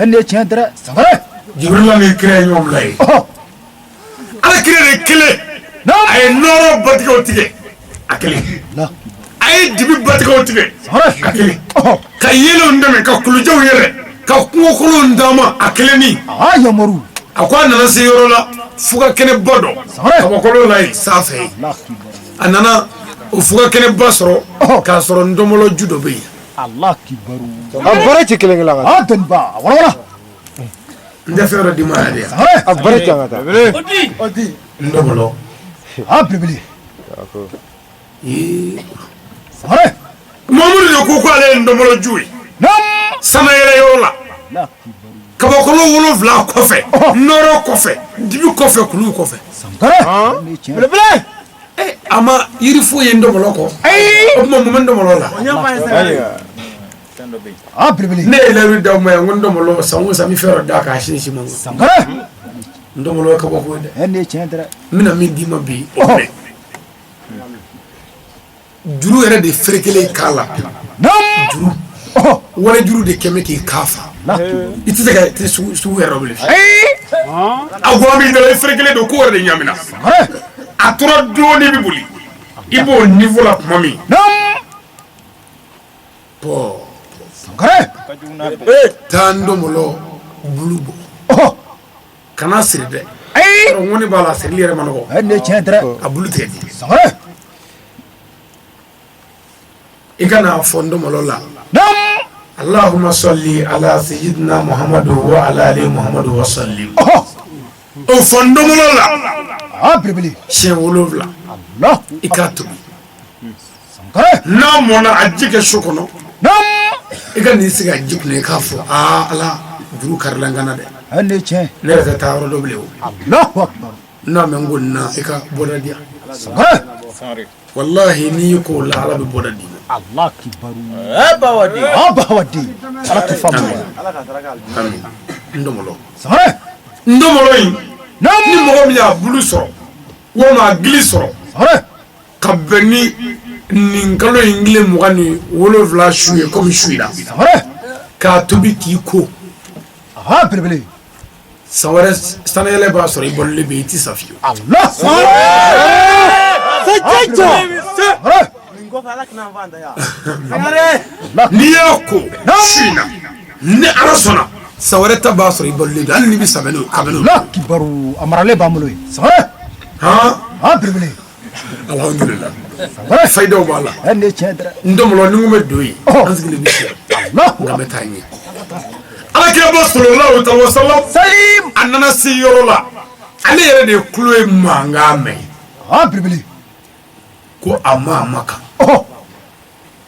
ne tiɲɛ dɛ sangare Jibrila ni kira ye ɲɔgɔn bila ye ala kira de kelen a ye nɔrɔ batigɛw tigɛ a kelen a ye dibi batigɛw tigɛ a kelen ka yelenw dɛmɛ ka kulujanw yɛlɛ ka kungokolonw d'a ma a kelen ni yamaru a ko a nana se yɔrɔ la fuga kɛnɛba dɔ kabakɔrɔ la ye sanfɛ ye a nana o fuga kɛnɛba sɔrɔ k'a sɔrɔ ndɔmɔlɔ ju dɔ bɛ yen Allah kibaru a bare ci kelen kelen a dɔnniba wala n tɛ fɛn dɔ di ma yɛrɛ a bare ci an ka taa ndɔmɔlɔ a belebele Mamudu de ko k'ale ye ndɔmɔlɔ ju ye sama yɛrɛ yɔrɔ la kabakɔrɔ 7 kɔfɛ nɔrɔ kɔfɛ dibi kɔfɛ kulu kɔfɛ belebele a ma yiri foyi ye ndɔmɔlɔ kɔ o tuma mun bɛ ndɔmɔlɔ la a belebele ne ye layiru d'aw ma yan ko ndɔmɔlɔ san o san mi fɛn dɔ d'a kan a sini si ma sangare ndɔmɔlɔ ye kabako ye dɛ ne tiɲɛ dɛ n bɛna min d'i ma bi o filɛ juru yɛrɛ de ferekelen k'a la juru wale juru de kɛmɛ k'i k'a fa i tɛ se ka tɛ sugu yɛrɛ wele a gɔn min dala i ferekelen don ko wɛrɛ de ɲamina a tora dɔɔnin bɛ boli i b'o niveau la tuma min bɔn sangare taa ndɔmɔlɔ bulu bɔ kana siri dɛ yɔrɔ ŋɔni b'a la sirili yɛrɛ ma nɔgɔ ne tiɲɛ dɛ a bulu tigɛ di sangare i kana fɔ ndɔmɔlɔ la Allahumma salli ala sayyidina Muhammadu wa ala ali Muhammadu wa sallim o fɔ ndɔmɔlɔ la a belebele siɲɛ 7 Allah i k'a tobi sangare n'a mɔna a ji kɛ so kɔnɔ i ka n'i sigi a ji kunna i k'a fɔ ala juru karila n kana dɛ ne tiɲɛ ne yɛrɛ tɛ taa yɔrɔ dɔ bilen o Allahu akbar n'a mɛ n ko nin na i ka bɔda di yan sangare wallahi n'i yi k'o la ala bɛ bɔda d'i ma Allah kibaru a bawadi ala ki famu amin ndɔmɔlɔ sangare ndɔmɔlɔ in ni mɔgɔ min y'a bulu sɔrɔ walima a gili sɔrɔ sangare ka bɛn ni nin kalo in tile 27 su ye komi su in na sangare k'a tobi k'i ko a belebele san wɛrɛ sanayɛlɛ b'a sɔrɔ i bɔlen bɛ i tɛ sa fiyewu Allah sangare n'i y'a ko su in na ni ala sɔnna san wɛrɛ ta b'a sɔrɔ i bɔlen don hali n'i bɛ kabini Allah kibaru amarale b'an bolo ye sangare a belebele alhamdulillah fayidaw b'a la ne tiɲɛ dɛ ndɔmɔlɔ ni n ko bɛ don yen an sigilen bɛ si yan nka bɛ taa ɲɛ alakiraba sallallahu alaihi wa sallam a nana se yɔrɔ la ale yɛrɛ de tulo ye mankan mɛn a belebele ko a ma kan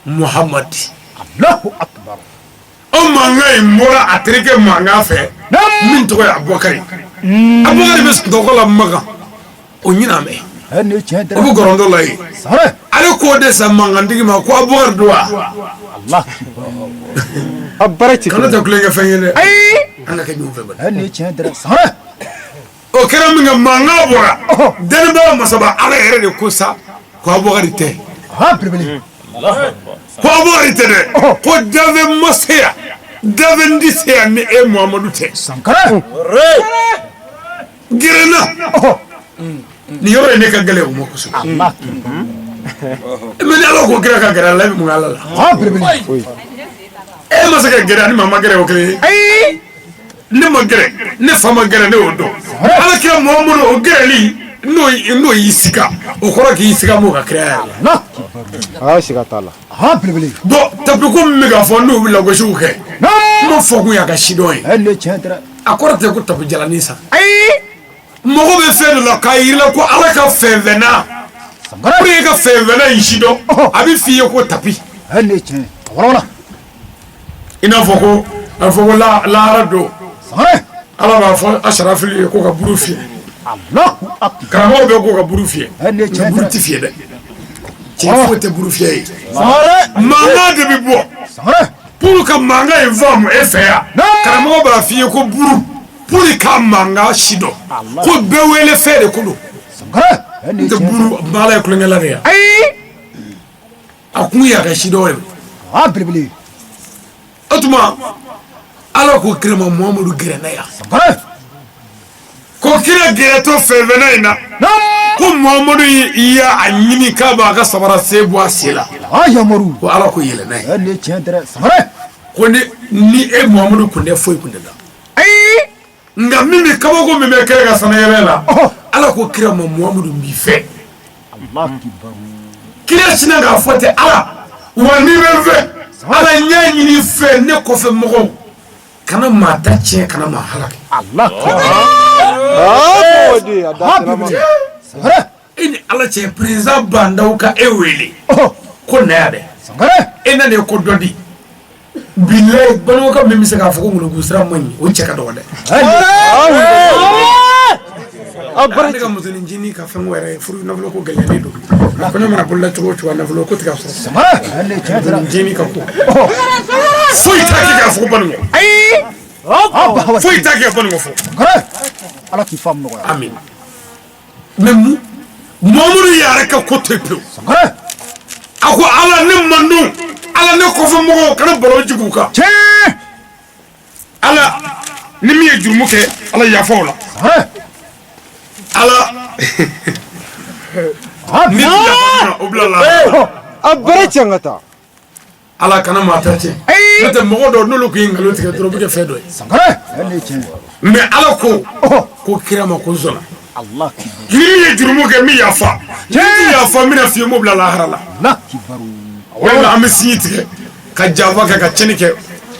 Muhamadi Allahu akbar o mankan in bɔra a terikɛ mankan fɛ min tɔgɔ ye Abubakari Abubakari bɛ sunɔgɔ la Makan o ɲin'a mɛn ne tiɲɛ dɛ o bɛ gɔrɔndɔ la yen sangare ale k'o de sa mangantigi ma ko Abubakari don wa Allah a bare ci kana tɛ kulonkɛ fɛn ye dɛ an ka kɛ ɲɔgɔn fɛ bari ne tiɲɛ dɛ sangare o kɛra min kɛ mankan bɔra deniba masaba ala yɛrɛ de ko sa ko Abubakari tɛ a belebele ko Abubakari tɛ dɛ ko dafe ma se yan dafe n tɛ se yan ni e Muhamadu tɛ sangare gɛrɛnna nin yɔrɔ in ne ka gɛlɛn o ma kosɛbɛ Allah mais ni ala ko kira ka gɛrɛ a la i bɛ mun ala la a belebele e ma se ka gɛrɛ ani maa ma gɛrɛ o kelen ye ne ma gɛrɛ ne fa ma gɛrɛ ne y'o dɔn ala kira Muhamadu o gɛrɛli n'o y'i sika o kɔrɔ k'i sika m'o ka kiraya la a siga t'a la a belebele bon tapi ko min bɛ k'a fɔ n'u bɛ lagosiw kɛ kuma fɔ kun y'a ka sidɔn ye ne tiɲɛ dɛ a kɔrɔ tɛ ko tapi jalanin san mɔgɔ bɛ fɛn dɔ la k'a yir'i la ko ala ka fɛnfɛnna pour que ka fɛnfɛnna in sidɔn a bɛ f'i ye ko tapi ne tiɲɛ wala i n'a fɔ ko lahara don sangare ala b'a fɔ asarafili ye ko ka buru fiyɛ Allahu akbar karamɔgɔ bɛ ko ka buru fiyɛ ne tiɲɛ buru dɛ tɛ fiyɛ dɛ cɛ foyi tɛ buru fiyɛ ye sangare mankan de bɛ bɔ sangare pour ka manga e vamu e fɛ yan karamɔgɔ b'a f'i ye ko buru pour ka manga si dɔn ko bɛɛ wele fɛn de ko don n tɛ buru baala ye kulonkɛ la de yan a kun y'a ka si dɔn ah belebele o tuma ala ko kira ma Muhamadu gɛrɛna yan ko kira gɛrɛtɔ fɛnfɛnna in na ko Muhamadu y'a a ɲini k'a b'a ka sabara sen bɔ a sen la ah yamaru ko ala ko yɛlɛnna ye ne tiɲɛ tɛ samara ko ni e Muhamadu kun tɛ foyi kun tɛ da nka min bɛ kabako min bɛ kɛ ka sanayɛlɛ la ala ko kira ma Muhamadu b'i fɛ kira sinna k'a fɔ tɛ ala wa n'i bɛ n fɛ ala ɲɛ ɲini fɛ ne kɔfɛ mɔgɔw kana maa ta tiɲɛ kana maa halaki e ni ala cɛ président bandaw ka e wele ko na ya dɛ e na de ko dɔ di bilayi balimakɛ min bɛ se k'a fɔ ko ŋoloku sira man ɲi o cɛ ka dɔgɔ dɛ ne ka musoninncinin ka fɛn wɛrɛ furu nafolo ko gɛlɛyalen don ko ne mana bolola cogo o cogo nafolo ko tɛ ka sɔrɔ musoninncinin ka ko foyi t'a kɛ k'a fɔ ko banikɔ foyi t'a kɛ banikɔ fɔ ala k'i faamu nɔgɔya amin mais Muhamadu yɛrɛ ka ko tɛ pewu a ko ala ne mandon ala ne kɔfɛ mɔgɔw kana balo jugu kan tiɲɛ ala ni min ye jurumu kɛ ala yafa o la ala ni yafa o bila la a bɛrɛ cɛ ka taa ala kana maa ta tiɲɛ n'o tɛ mɔgɔ dɔw n'olu k'i nkalon tigɛ dɔrɔn u bɛ kɛ fɛn dɔ ye mais ala ko kira ma ko n sɔnna ni min ye jurumu kɛ min yafa ni min yafa n bɛna f'i ye n b'o bila lahara la walima an bɛ sinji tigɛ ka janfa kɛ ka tiɲɛni kɛ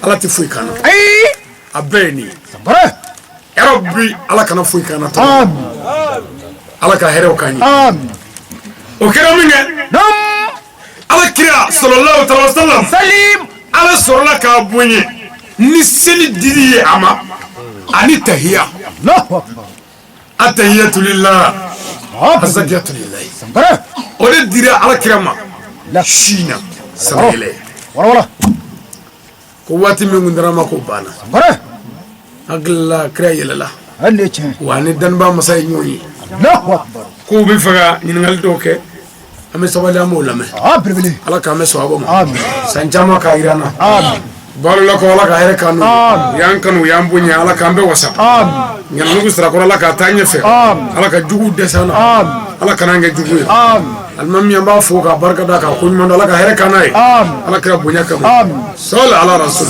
ala tɛ foyi k'an na a bɛɛ ye nin ye yɔrɔ bi ala kana foyi k'an na tɔgɔ ala ka hɛrɛw k'an ye o kɛra min kɛ ala kira sallallahu alaihi wasallam ala sɔrɔla k'a bonya ni seli dili ye a ma ani tahiya atahiyatu lillah azakiyatu lillah o de dira ala kira ma China sanayɛlɛ ko waati min kun dara ma ko banna hakili la kira yɛlɛla wa ni daniba masa ye ɲɔgɔn ye ko bɛ fɛ ka ɲininkali dɔw kɛ an bɛ sabali an b'o lamɛn ala k'an bɛ sɔn a ma san caman k'a jira an na balola ko ala ka hɛrɛ k'an n'u y'an kanu y'an bonya ala k'an bɛ wasa ɲananugu sirakɔrɔ ala k'a taa ɲɛfɛ ala ka juguw dɛsɛ an na ala kan'an kɛ jugu ye alimami an b'a fo k'a barika da k'a ko ɲuman dɔn ala ka hɛrɛ k'an n'a ye ala kɛra bonya kama sɔli ala rasul